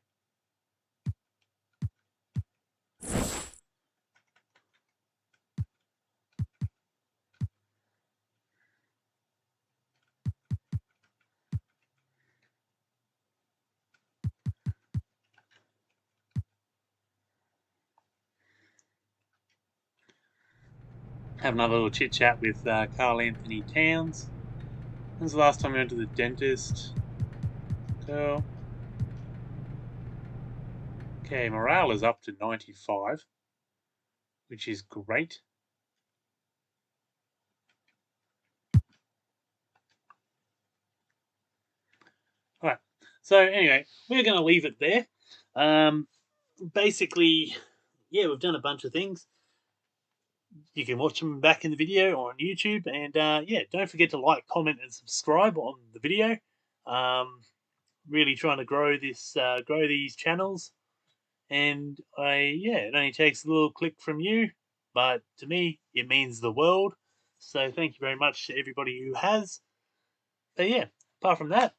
Have another little chit chat with Carl Anthony Towns. When's the last time we went to the dentist? Cool. Okay, morale is up to 95, which is great. Alright, so anyway, we're going to leave it there. Basically, yeah, we've done a bunch of things. You can watch them back in the video or on YouTube, and yeah, don't forget to like, comment, and subscribe on the video. Really trying to grow this, grow these channels, and yeah, it only takes a little click from you, but to me, it means the world. So thank you very much to everybody who has. But yeah, apart from that,